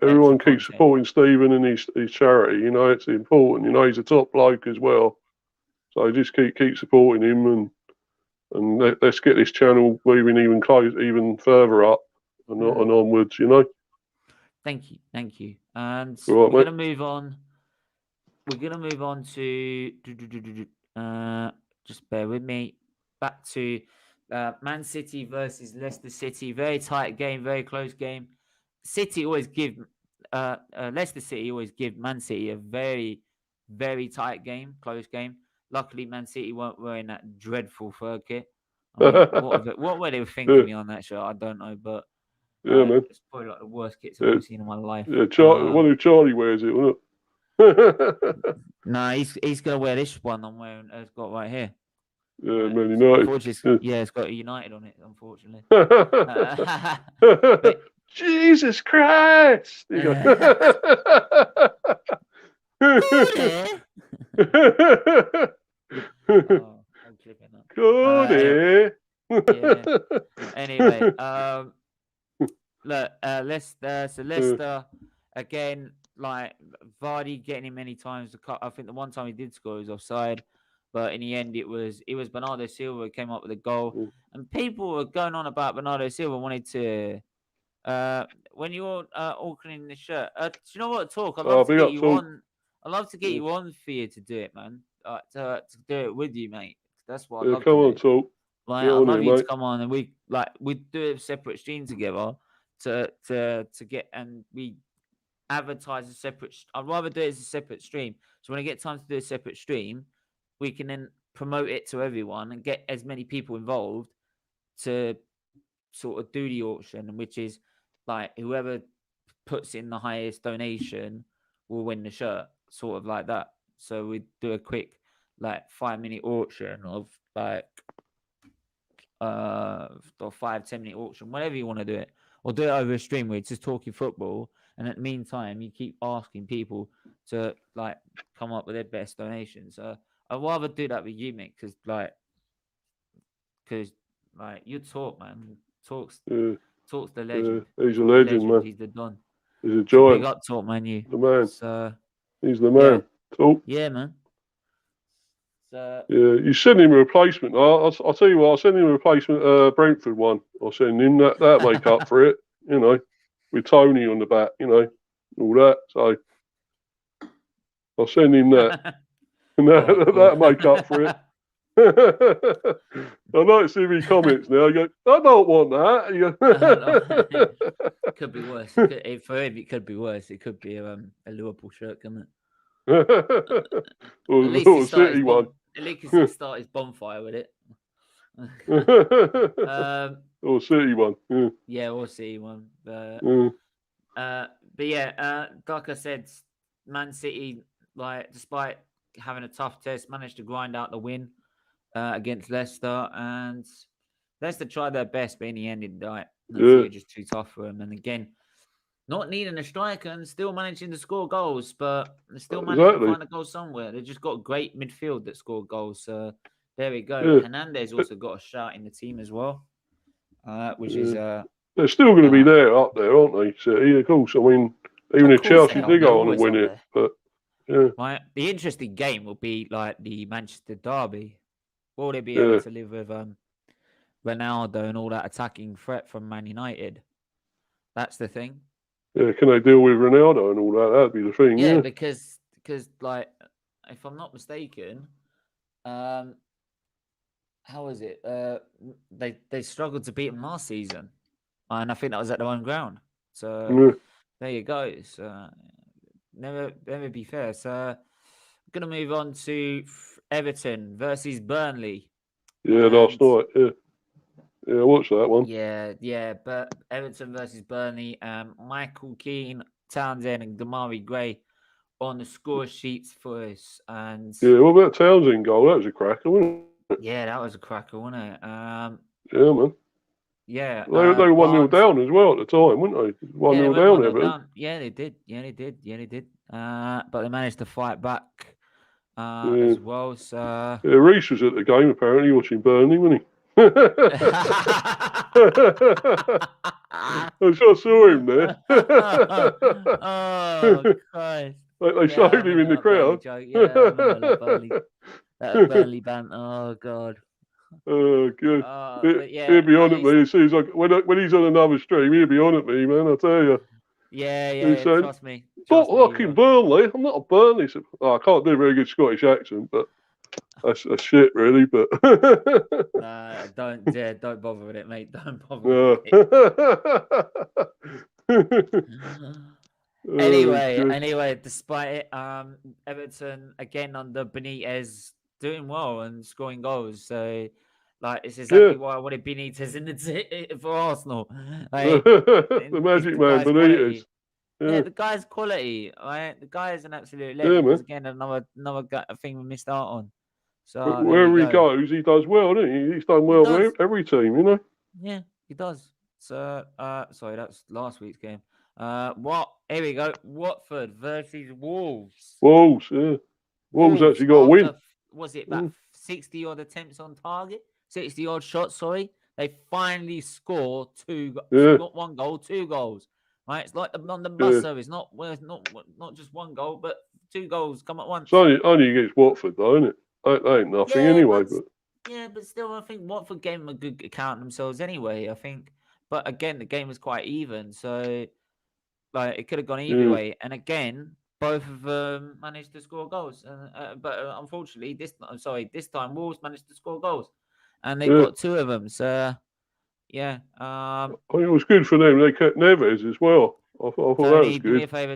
everyone keeps supporting Stephen and his charity. You know, it's important. You know, he's a top bloke as well. So just keep supporting him, and let's get this channel moving even further up and onwards. You know. Thank you. And we're gonna move on. We're gonna move on to just bear with me. Back to Man City versus Leicester City. Very tight game, very close game. City always give Leicester City always give Man City a very, very tight game, close game. Luckily, Man City weren't wearing that dreadful fur kit. I mean, what were they thinking me on that shirt? I don't know, but man, it's probably like the worst kits I've ever seen in my life. Yeah, one of Charlie wears it, wasn't it? No, he's gonna wear this one I'm wearing. It's got right here. Yeah, Man United. Unfortunately, it's got United on it. Unfortunately. Jesus Christ! I'm clipping that. Cody. Anyway, look, Leicester again. Like Vardy getting him many times. I think the one time he did score was offside, but in the end it was Bernardo Silva who came up with a goal. And people were going on about Bernardo Silva wanted to. When you're auctioning the shirt, do you know what? Talk. I'd love to get you on. I'd love to get you on for you to do it, man. To do it with you, mate. That's what I'd love to do. Come on, talk. Like, I'd love you to come on, and we do a separate stream together to get, and we advertise a separate. I'd rather do it as a separate stream. So when I get time to do a separate stream, we can then promote it to everyone and get as many people involved to sort of do the auction, which is like whoever puts in the highest donation will win the shirt, sort of like that. So we do a quick 5-minute auction of or 5-10 minute auction, whatever you want to do it, or do it over a stream where it's just talking football. And in the meantime, you keep asking people to come up with their best donations. I'd rather do that with you, mate, because you talk, man. Talks the legend. He's a legend, man. He's the don. He's a giant. Big up, talk, man. You the man. So he's the man. Talk. Yeah, man. So you send him a replacement. I'll tell you what. I'll send him a replacement. Brentford one. I'll send him that make up for it. You know. with Tony on the back, you know, all that. So I'll send him that. And that'll make up for it. I like to see me comments now. I go, I don't want that. It could be worse. For him, it could be worse. It could be a Liverpool shirt, couldn't it? Or At least he City one. At least he start his bonfire with it. Or City one. Yeah, or City one. But yeah, like I said, Man City, like despite having a tough test, managed to grind out the win against Leicester, and Leicester tried their best, but in the end, it was just too tough for them. And again, not needing a striker and still managing to score goals, but they still managing to find a goal somewhere. They just got great midfield that scored goals. So there we go. Yeah. Hernandez also got a shout in the team as well, which is they're still going to be there up there, aren't they? So, of course. I mean, even if Chelsea did go on and win it, but the interesting game will be like the Manchester derby. Will they be able to live with Ronaldo and all that attacking threat from Man United? That's the thing. Yeah, can they deal with Ronaldo and all that? That'd be the thing. Yeah, because like, if I'm not mistaken, how was it? They struggled to beat him last season, and I think that was at their own ground. So there you go. So never be fair. So I'm gonna move on to Everton versus Burnley. Yeah, last night. Yeah, I watched that one. Yeah, but Everton versus Burnley. Michael Keane, Townsend, and Damari Gray on the score sheets for us. And what about Townsend goal? That was a cracker, wasn't it? Yeah, that was a cracker, wasn't it? Yeah, man. Yeah, they were 1-0 down as well at the time, weren't they? 1-0 down, Everton. Yeah, they did. But they managed to fight back as well. So Reece was at the game apparently watching Burnley, wasn't he? I saw him there. Oh Christ! They showed him in the crowd. Yeah, I remember that Burnley band. Oh God. Oh good. He'll be on at me as soon as when he's on another stream. He'll be on at me, man. I tell you. Yeah. Trust me. Not fucking Burnley. I'm not a Burnley. I can't do a very good Scottish accent, but. That's shit, really. But don't bother with it, mate. Don't bother with it. Anyway, despite it, Everton again under Benitez doing well and scoring goals. So, like, it's exactly why I wanted Benitez in the for Arsenal. Like, the magic man, Benitez. Yeah, the guy's quality. Right, the guy is an absolute legend. Man. Again, another thing we missed out on. So wherever he goes, he does well, doesn't he? He's done well with every team, you know. Yeah, he does. So, sorry, that's last week's game. Here we go. Watford versus Wolves. Wolves actually got a win. Was it about 60 odd attempts on target? 60 odd shots. Sorry, they finally score not one goal, 2 goals. Right, it's like on the bus service. Not just one goal, but 2 goals come at once. It's only against Watford, though, isn't it? They ain't nothing anyway. But still, I think Watford gave them a good account themselves anyway, I think. But again, the game was quite even. So, like, it could have gone either way. And again, both of them managed to score goals. But unfortunately, this time, Wolves managed to score goals. And they got 2 of them. So, yeah. It was good for them. They kept Neves as well. I thought that was good. Do me a favour,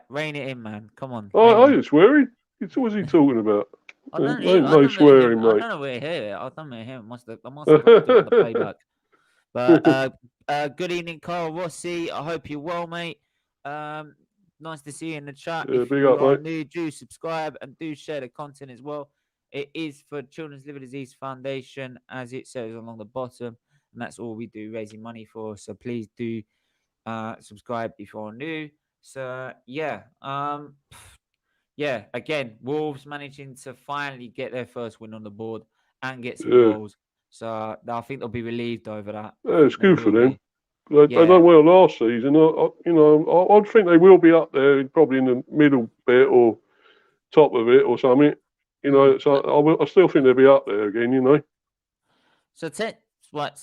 rein it in, man. Come on. I didn't swear. What was he talking about? I don't know where here. I don't know him. I must have the playback. But good evening, Carl Rossi. I hope you're well, mate. Nice to see you in the chat. If you are new, do subscribe and do share the content as well. It is for Children's Liver Disease Foundation, as it says along the bottom, and that's all we do, raising money for. So please do subscribe if you're new. So yeah, again, Wolves managing to finally get their first win on the board and get some goals. So I think they'll be relieved over that. Yeah, it's good for them. They done well last season. I think they will be up there, probably in the middle bit or top of it or something. So I still think they'll be up there again. You know. So we're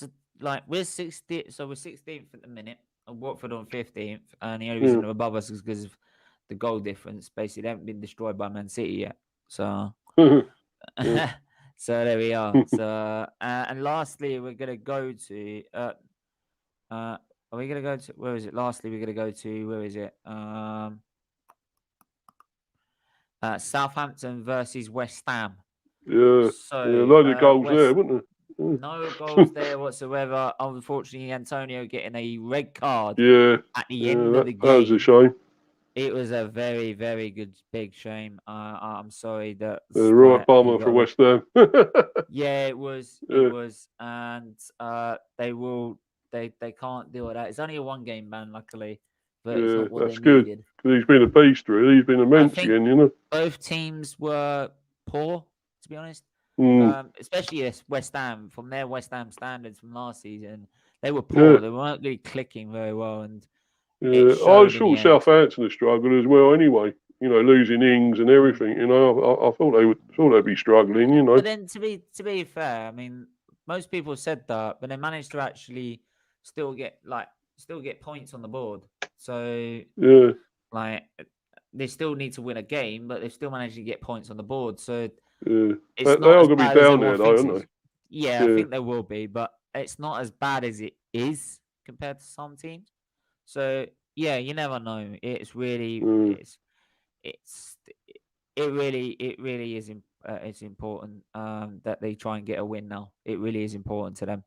60. So we're 16th at the minute. Watford on 15th, and the only reason they're above us is because of the goal difference. Basically, they haven't been destroyed by Man City yet. So, so there we are. So, and lastly, we're gonna go to. Are we gonna go to? Where is it? Lastly, we're gonna go to. Where is it? Southampton versus West Ham. Yeah, So, a load of goals there, wouldn't there? No goals there whatsoever. Unfortunately, Antonio getting a red card at the end of the game. That was a shame. It was a very, very good, big shame. I'm sorry that. Right bummer for West Ham. Yeah, it was. It was, and they can't deal with that. It's only a 1-game ban, luckily, but it's not what that's they good. needed. He's been a beast, really. He's been immense again, you know. Both teams were poor, to be honest. Especially West Ham, from their West Ham standards from last season, they were poor. They weren't really clicking very well, and I thought Southampton had struggled as well. Anyway, you know, losing Ings and everything. You know, I thought they'd be struggling. You know, but then to be fair, I mean, most people said that, but they managed to actually still get points on the board. So like they still need to win a game, but they still managed to get points on the board. So it's they're not all going to be down there, though, aren't they? Yeah, I think they will be, but it's not as bad as it is compared to some teams. So yeah, you never know. It's really it really is it's important that they try and get a win now. It really is important to them.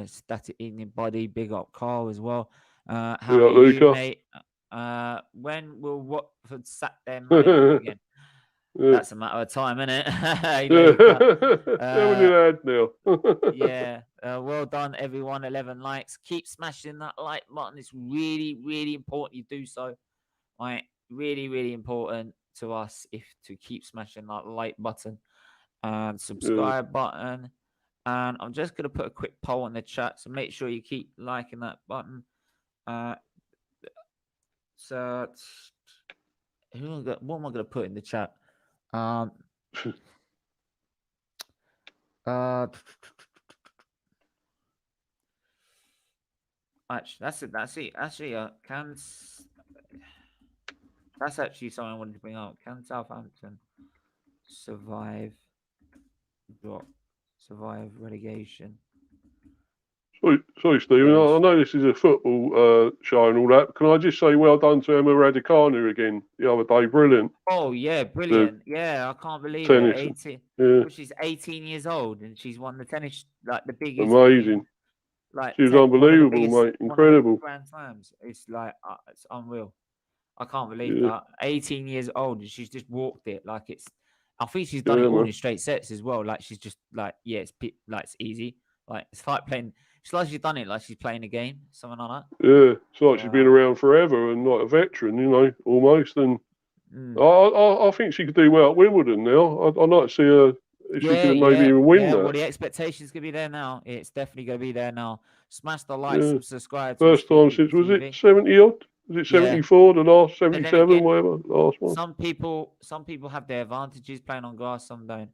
Static Evening Body, big up Carl as well. How are you, mate? When will Watford sack their manager again? That's a matter of time, isn't it? Well done, everyone. 11 likes. Keep smashing that like button. It's really, really important you do so. Right, really, really important to us to keep smashing that like button and subscribe button. And I'm just gonna put a quick poll in the chat, so make sure you keep liking that button. So what am I gonna put in the chat? Actually, that's it. Actually, that's actually something I wanted to bring up. Can Southampton survive relegation? Sorry, Stephen. I know this is a football show and all that. Can I just say well done to Emma Raducanu again the other day? Brilliant. Oh yeah, brilliant. I can't believe it. 18. She's 18 years old and she's won the tennis, like the biggest. Amazing. She was unbelievable, mate. Incredible. Grand Slams. It's like it's unreal. I can't believe that. 18 years old and she's just walked it like it's. I think she's done it all in straight sets as well. Like she's just like it's easy. Like it's like playing. It's like she's done it like she's playing a game, something like that. Yeah, it's like she's been around forever and like a veteran, you know, almost. And I think she could do well at Wimbledon now. I'd like to see her if she could maybe even win that. Well, the expectations could be there now. It's definitely going to be there now. Smash the likes and subscribe. First time since, was it 70 odd? Was it 74, the last 77, whatever, last one? Some people have their advantages playing on grass, some don't.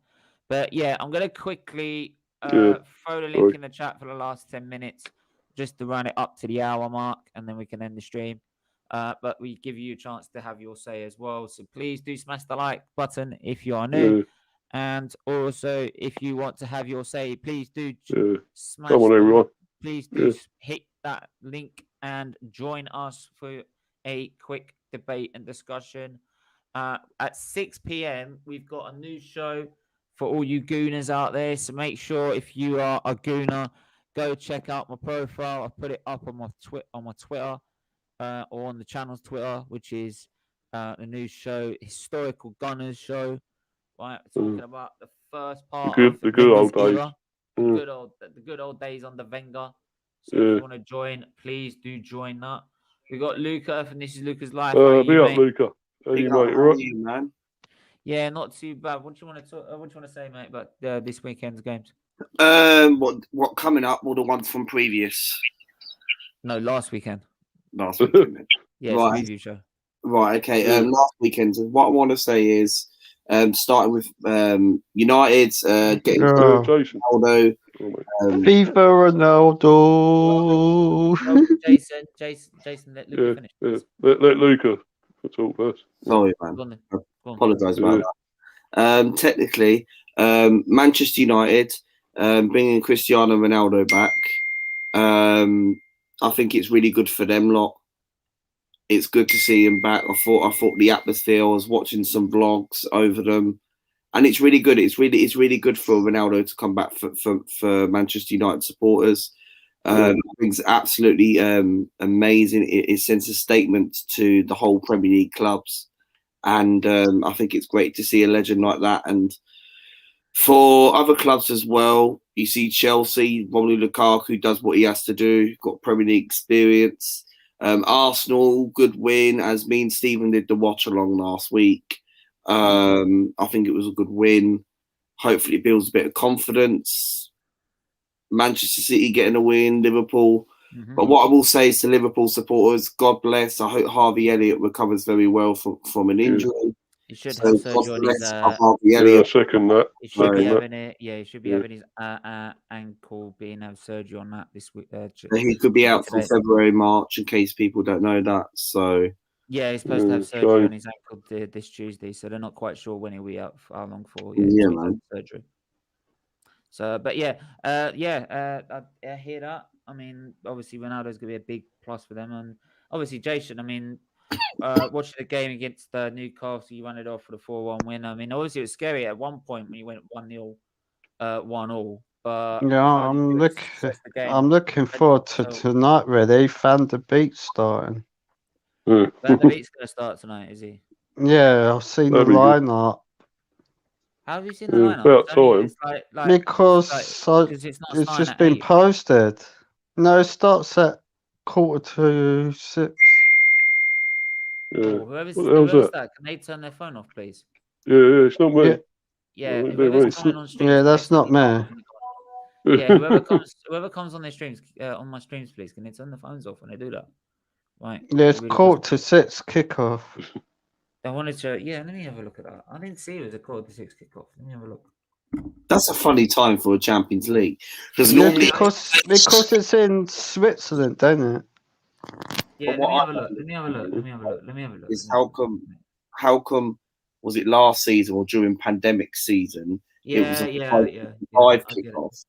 But yeah, I'm going to quickly throw the link in the chat for the last 10 minutes just to run it up to the hour mark and then we can end the stream. But we give you a chance to have your say as well. So please do smash the like button if you are new. And also, if you want to have your say, please do smash. Come on, everyone. Please do hit that link and join us for a quick debate and discussion. At 6 p.m, we've got a new show for all you gooners out there. So make sure if you are a gooner, go check out my profile. I've put it up on my Twitter or on the channel's Twitter, which is the new show, Historical Gunners Show. Right, we're talking about the first part of the good old days. The good old days under Wenger. So if you want to join, please do join that. We got Luca, and this is Luca's life. Be up, Luca. How you, mate? Right? You, man? Yeah, not too bad. What do you want to say, mate, about this weekend's games? What coming up? All the ones from previous? No, last weekend. Last weekend. Yeah, it's a review show. Right. Okay. Last weekend. What I want to say is, starting with United getting Ronaldo. FIFA Ronaldo. Jason, let Luca finish. Yeah. Let Luca talk first. Sorry, man. Go on then. Apologise about that. Technically, Manchester United bringing Cristiano Ronaldo back. I think it's really good for them lot. It's good to see him back. I thought the atmosphere. I was watching some vlogs over them, and it's really good. It's really good for Ronaldo to come back for Manchester United supporters. I think it's absolutely amazing. It sends a statement to the whole Premier League clubs, and I think it's great to see a legend like that. And for other clubs as well, you see Chelsea, Romelu Lukaku does what he has to do. Got Premier League experience. Arsenal, good win, as me and Stephen did the watch along last week. I think it was a good win. Hopefully it builds a bit of confidence. Manchester City getting a win, Liverpool. But what I will say is to Liverpool supporters, God bless. I hope Harvey Elliott recovers very well from an injury. He should have surgery on his. Harvey Elliott. Second that. He should be having it. Yeah, he should be having his ankle being have surgery on that this week. He could be out for February, March, in case people don't know that. So yeah, he's supposed to have surgery on his ankle this Tuesday. So they're not quite sure when he'll be out for how long for. Yeah, man. Surgery. So, but I hear that. I mean, obviously Ronaldo's gonna be a big plus for them, and obviously Jason. I mean, watching the game against Newcastle, you ran it off for the 4-1 win. I mean, obviously it was scary at one point when you went 1-0, 1-1. But yeah, I'm looking forward to tonight. Really, Van der Beek starting. Van der Beek's gonna start tonight, is he? Yeah, I've seen the lineup. How have you seen the lineup? About time. Because it's just been posted. No, it starts at 6:45. Whoever's that, can they turn their phone off, please? Yeah, it's not me. Yeah, whoever's coming on stream. Yeah, that's not me. Yeah, whoever comes on their streams, on my streams, please, can they turn the phones off when they do that? Right. Yeah, it's 6:45 kickoff. I wanted to. Yeah, let me have a look at that. I didn't see it was a 6:45 kickoff. Let me have a look. That's a funny time for a Champions League because normally because it's in Switzerland, don't it? Yeah, let me have a look. Let me have a look. Is how come was it last season or during pandemic season? Yeah, it was a 5 kickoff.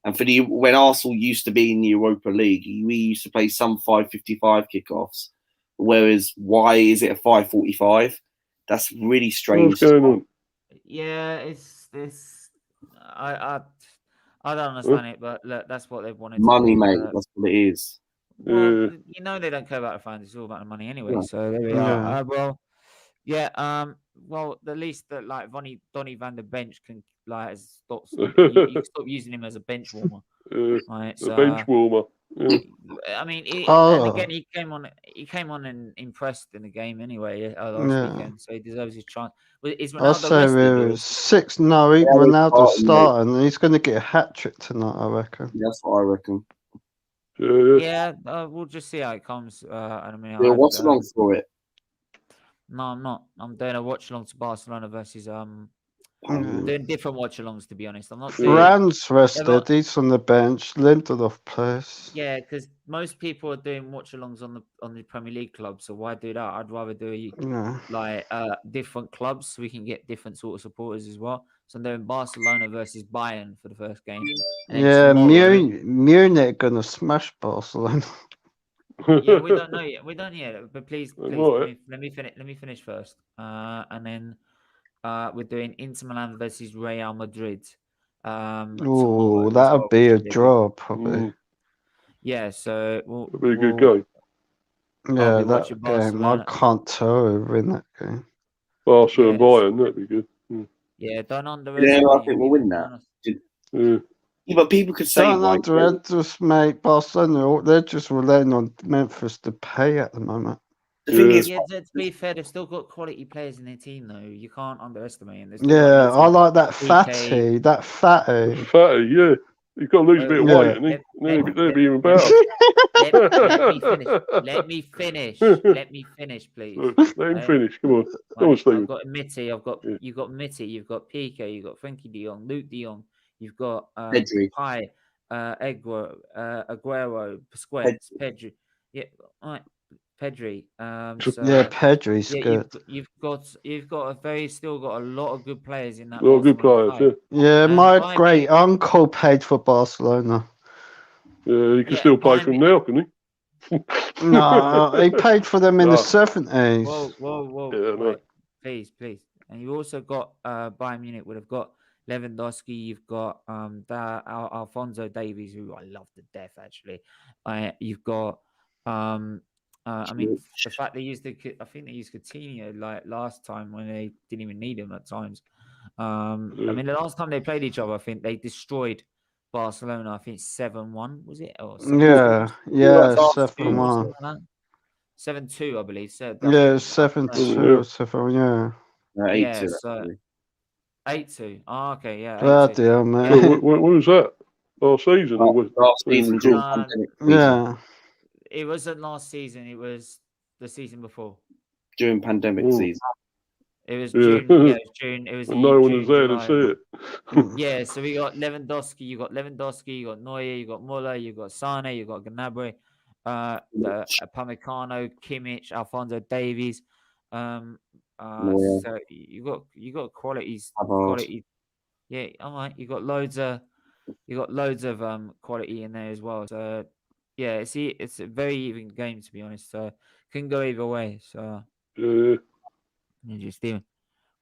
And for when Arsenal used to be in the Europa League, we used to play some 5:55 kickoffs. Whereas why is it a 5:45? That's really strange. What's going on? Yeah, it's this. I don't understand it, but look, that's what they've wanted. Money, mate. That's what it is. Well, you know they don't care about the fans. It's all about the money anyway. Yeah. So there we are. Well, the least that like Donny van der Bench can like stop. You can stop using him as a bench warmer. Right, so, bench warmer. Yeah. I mean, and again, he came on and impressed in the game anyway last weekend, so he deserves his chance. I'll say with 6 Ronaldo starting, and he's going to get a hat trick tonight, I reckon. That's what I reckon. Yeah, we'll just see how it comes. I mean, what's along for it? No, I'm not. I'm doing a watch along to Barcelona versus I'm doing different watch-alongs, to be honest. I'm not doing... Rand's rested. He's on the bench. Lindelof plays. Yeah, because most people are doing watch-alongs on the Premier League club. So why do that? I'd rather do different clubs so we can get different sort of supporters as well. So I'm doing Barcelona versus Bayern for the first game. Yeah, Munich gonna smash Barcelona. Yeah, we don't know yet. We don't yet. But please, let me finish first. And then. We're doing Inter Milan versus Real Madrid. Oh, that would be a draw, probably. Yeah, so it'll be a good game. Yeah, that game. I can't tell who win that game. Barcelona and Bayern, that'd be good. Yeah, don't underestimate. Yeah, I think we'll win that. Yeah, but people could say don't underestimate Barcelona. They're just relying on Memphis to pay at the moment. The thing is, to be fair, they've still got quality players in their team, though. You can't underestimate them. Yeah, I like that fatty. That fatty. Fatty, yeah. You've got to lose a bit of weight, and they'll be even better. Let me finish. Let me finish, please. Let him finish. Come on. Come on, Stephen. I've got Mitty. You've got Mitty. You've got Piqué. You've got Frankie de Jong, Luke de Jong. You've got Pedri. Pai, Aguero, Busquets, Pedri. Yeah, all right, Pedri. So Yeah, Pedri's yeah, good. you've got still got a lot of good players in that Well, good Barcelona players, side. Yeah, And my Bayern great Munich, uncle played for Barcelona. yeah. He can yeah, still play Bayern for him Munich. now, can he? No, he played for them in the No. 70s. Whoa, Yeah, no. right, please. And you also got Bayern Munich would have got Lewandowski. You've got Alfonso Davies, who I love to death. Actually, you've got I mean, the fact they used I think they used Coutinho like last time when they didn't even need him at times. I mean, the last time they played each other, I think they destroyed Barcelona. I think 7-1 was it or 7-2? Yeah, Last 7-1. 7-2, I believe. So that's Yeah, what. 7-2, 7, yeah. Yeah, 8-2. so 8-2. Oh, okay, yeah, 8-2. Bloody hell, Yeah. So, man. when was that? Last season? Or was, Last season during Uh, pandemic season. Yeah. It wasn't last season. It was the season before. During pandemic Oh. season. It was Yeah. June. Yeah, it was June. It was when no one was June, there to July. see it. Yeah, so we got Lewandowski. You got Neuer. You got Muller. You got Sane. You got Gnabry, Upamecano, Kimmich, Alfonso Davies. Neuer. So you got qualities. Hazard. Yeah, all right. You got loads of quality in there as well. So yeah, it's a very even game to be honest. So can go either way. So Yeah. you just see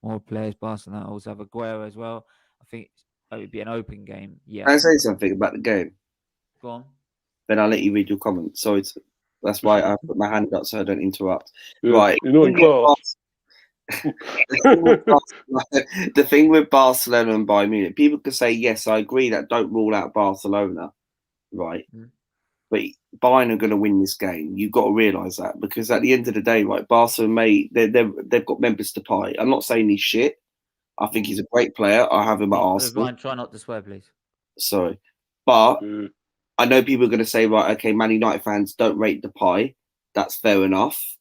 more players. Barcelona also have Aguero as well. I think it would be an open game. Yeah. Can I say something about the game? Go on. Then I'll let you read your comments. So that's why I put my hand up so I don't interrupt. Yeah. Right. You're not in class. The thing with Barcelona and Bayern Munich, people could say, yes, I agree that don't rule out Barcelona, right? Mm. But Bayern are going to win this game. You've got to realise that, because at the end of the day, right, Barcelona they've got Memphis Depay. I'm not saying he's shit. I think he's a great player. I have him at Arsenal. Try not to swear, please. Sorry, but Yeah. I know people are going to say, right, okay, Man United fans don't rate Depay. That's fair enough.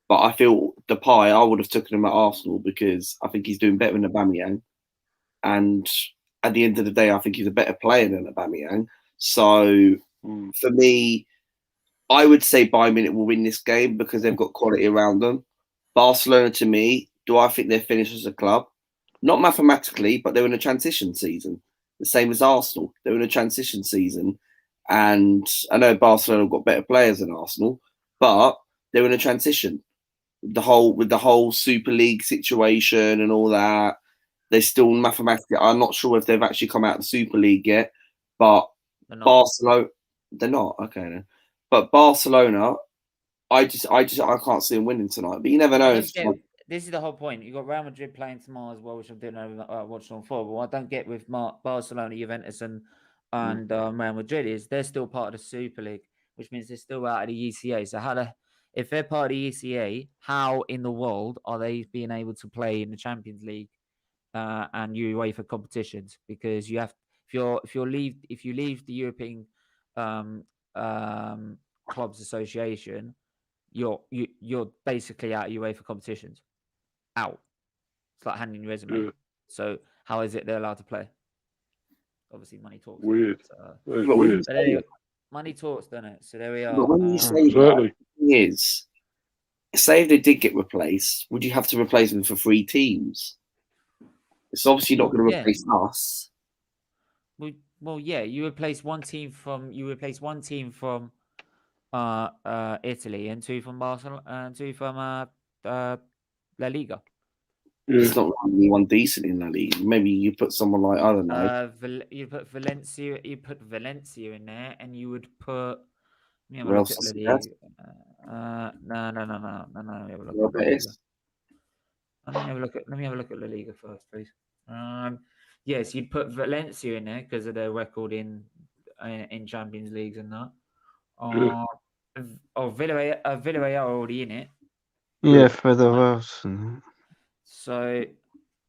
But I feel Depay, I would have taken him at Arsenal because I think he's doing better than Aubameyang. And at the end of the day, I think he's a better player than Aubameyang. So for me, I would say Bayern Munich will win this game because they've got quality around them. Barcelona, to me, do I think they're finished as a club? Not mathematically, but they're in a transition season. The same as Arsenal. They're in a transition season. And I know Barcelona have got better players than Arsenal, but they're in a transition. With the whole Super League situation and all that, they're still mathematically. I'm not sure if they've actually come out of the Super League yet, but Barcelona, they're not. Okay, then. But Barcelona, I can't see them winning tonight. But you never know. This is the whole point. You got Real Madrid playing tomorrow as well, which I didn't know watched on football. What I don't get with Barcelona, Juventus, and Real Madrid is they're still part of the Super League, which means they're still out of the ECA. So if they're part of the ECA, how in the world are they being able to play in the Champions League and UEFA competitions? Because you have if you leave the European Clubs Association, you're basically out of UEFA competitions. Out. It's like handing your resume. Yeah. So how is it they're allowed to play? Obviously, money talks. Weird. So, That's weird. but anyway, money talks, don't it? So there we are. But when you say Exactly. that, say if they did get replaced, would you have to replace them for 3 teams? It's obviously not going to replace us. Well, yeah, you replace one team from Italy and 2 from Barcelona and 2 from La Liga. There's not really one decent in La Liga. Maybe you put someone like, I don't know. You put Valencia in there, and you would put. Let me have a Real look at La Sociedad? Liga. No. Let me have a look Real at La Liga. Betis? Let me have a look at La Liga first, please. Yes, you'd put Valencia in there because of their record in Champions Leagues and that. Villarreal are already in it. Yeah, for the Welsh. So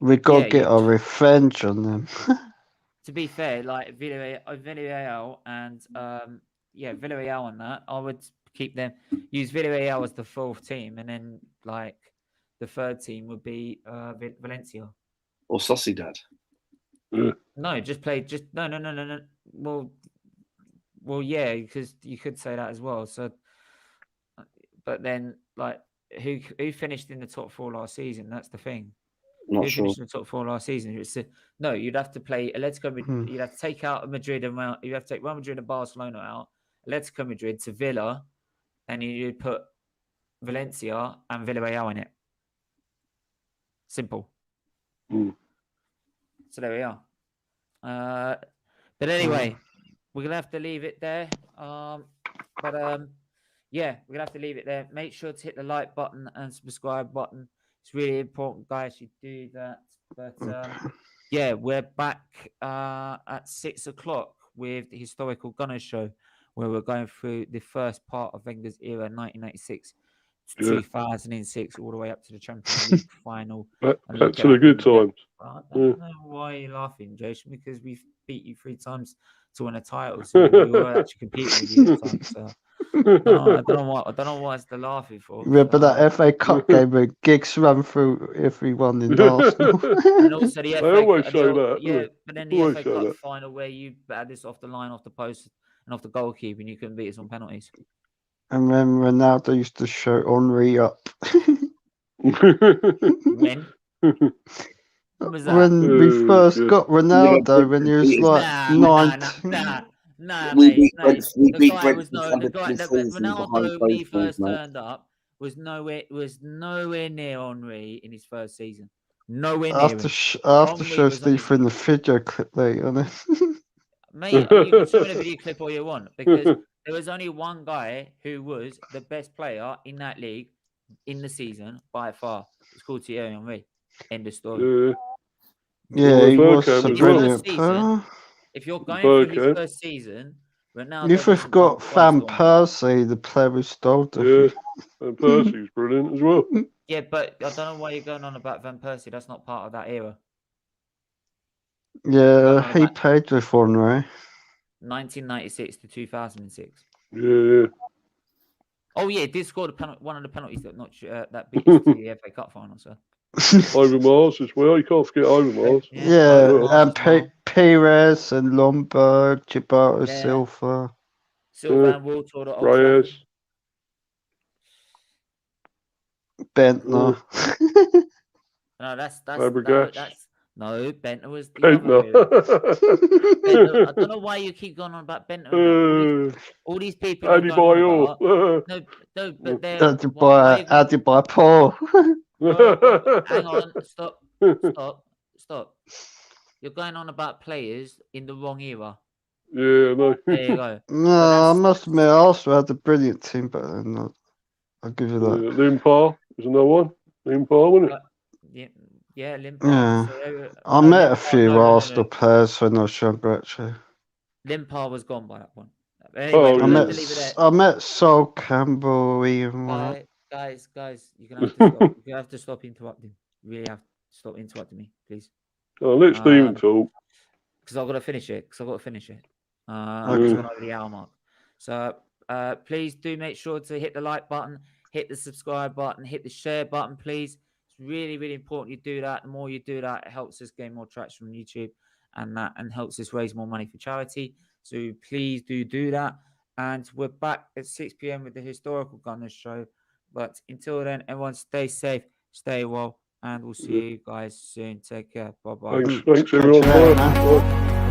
We got to get our revenge on them. to be fair, like Villarreal and Villarreal and that, I would keep them. Use Villarreal as the 4th team, and then like the 3rd team would be Valencia Or Sociedad? No, just play. Just no. Well, yeah, because you could say that as well. So, but then, like, who finished in the top 4 last season? That's the thing. Not Who sure. finished in the top 4 last season? No, you'd have to play Atletico. You'd have to take out Madrid and you have to take Real Madrid and Barcelona out. Atletico Madrid, Sevilla, and you'd put Valencia and Villarreal in it. Simple. So there we are. But anyway, we're gonna have to leave it there. Yeah, we're gonna have to leave it there. Make sure to hit the like button and subscribe button. It's really important, guys. You do that. But yeah, we're back at 6 o'clock with the Historical Gunners Show, where we're going through the first part of Wenger's era, 1996 to 2006, all the way up to the Champions League final. Back to the good times. I don't know why you're laughing, Jason, because we've beat you 3 times to win a title, so we were actually competing with you this time. So I don't know what it's the laughing for. Yeah, but that FA Cup game where gigs ran through everyone in Arsenal. And also the FA always say that. Yeah, but then the Always FA say Cup that. final where you had this off the line, off the post, and off the goalkeeper, and you couldn't beat us on penalties. And then Ronaldo used to show Henri up. When? When was that? When we first got Ronaldo, when he was like 19. Nah, We mate. beat No, Brentford- we the beat guy was Brentford no, the under guy. two seasons Ronaldo, behind when he both first goals, mate. turned up, was nowhere near Henri in his first season. Nowhere near him. I have to Henri show was on his- Stephen the video clip later. On it. Mate, you can show me the video clip all you want, because there was only one guy who was the best player in that league in the season by far. It's called Thierry Henry. End of story. Yeah, he was Bergkamp a as well. brilliant Season, player. If you're going through his Bergkamp. first season, Ronaldo You've doesn't got come Van close to Henry. Persie, the player who stole the Yeah, and Percy was brilliant as well. Yeah, but I don't know why you're going on about Van Persie. That's not part of that era. Yeah, he played with Henri. 1996 to 2006. Yeah. Oh yeah, did score one of the penalties that beat us to the FA Cup final. So Overmars as well. You can't forget Overmars. Yeah, Overmars and as well. Perez and Lombard, Gilberto Yeah. Silva. Silva and Will Tour. Reyes. Bentner. No, that's Fabregas. no. Bentner was the other Bentner. era. Bentner, I don't know why you keep going on about Bentner. All these people. are going on about- Adebayor. No, but they're Adebayor Paul. hang on, stop. You're going on about players in the wrong era. Yeah, no. There you go. No, I must admit, Arsenal had a brilliant team, but I'll give you that. Limpar was another one. Limpar, wasn't it? Yeah, Limpar. Yeah. So, I met a Limpar- few no. Arsenal players when I was younger, actually. Limpar was gone by that point. Anyway, Oh, I we'll yeah. have to leave it there. I met Sol Campbell, Ian White. Guys, you're gonna have to stop. You have to stop interrupting. You really have to stop interrupting me, please. Oh, let Stephen talk. Because I've got to finish it. Because Okay. I've gone over the hour mark. So please do make sure to hit the like button, hit the subscribe button, hit the share button, please. It's really, really important you do that. The more you do that, it helps us gain more traction on YouTube and helps us raise more money for charity. So please do that. And we're back at 6 p.m. with the Historical Gunners Show. But until then, everyone stay safe, stay well, and we'll see you guys soon. Take care. Bye-bye. Thanks everyone. Catch you later, man. Bye.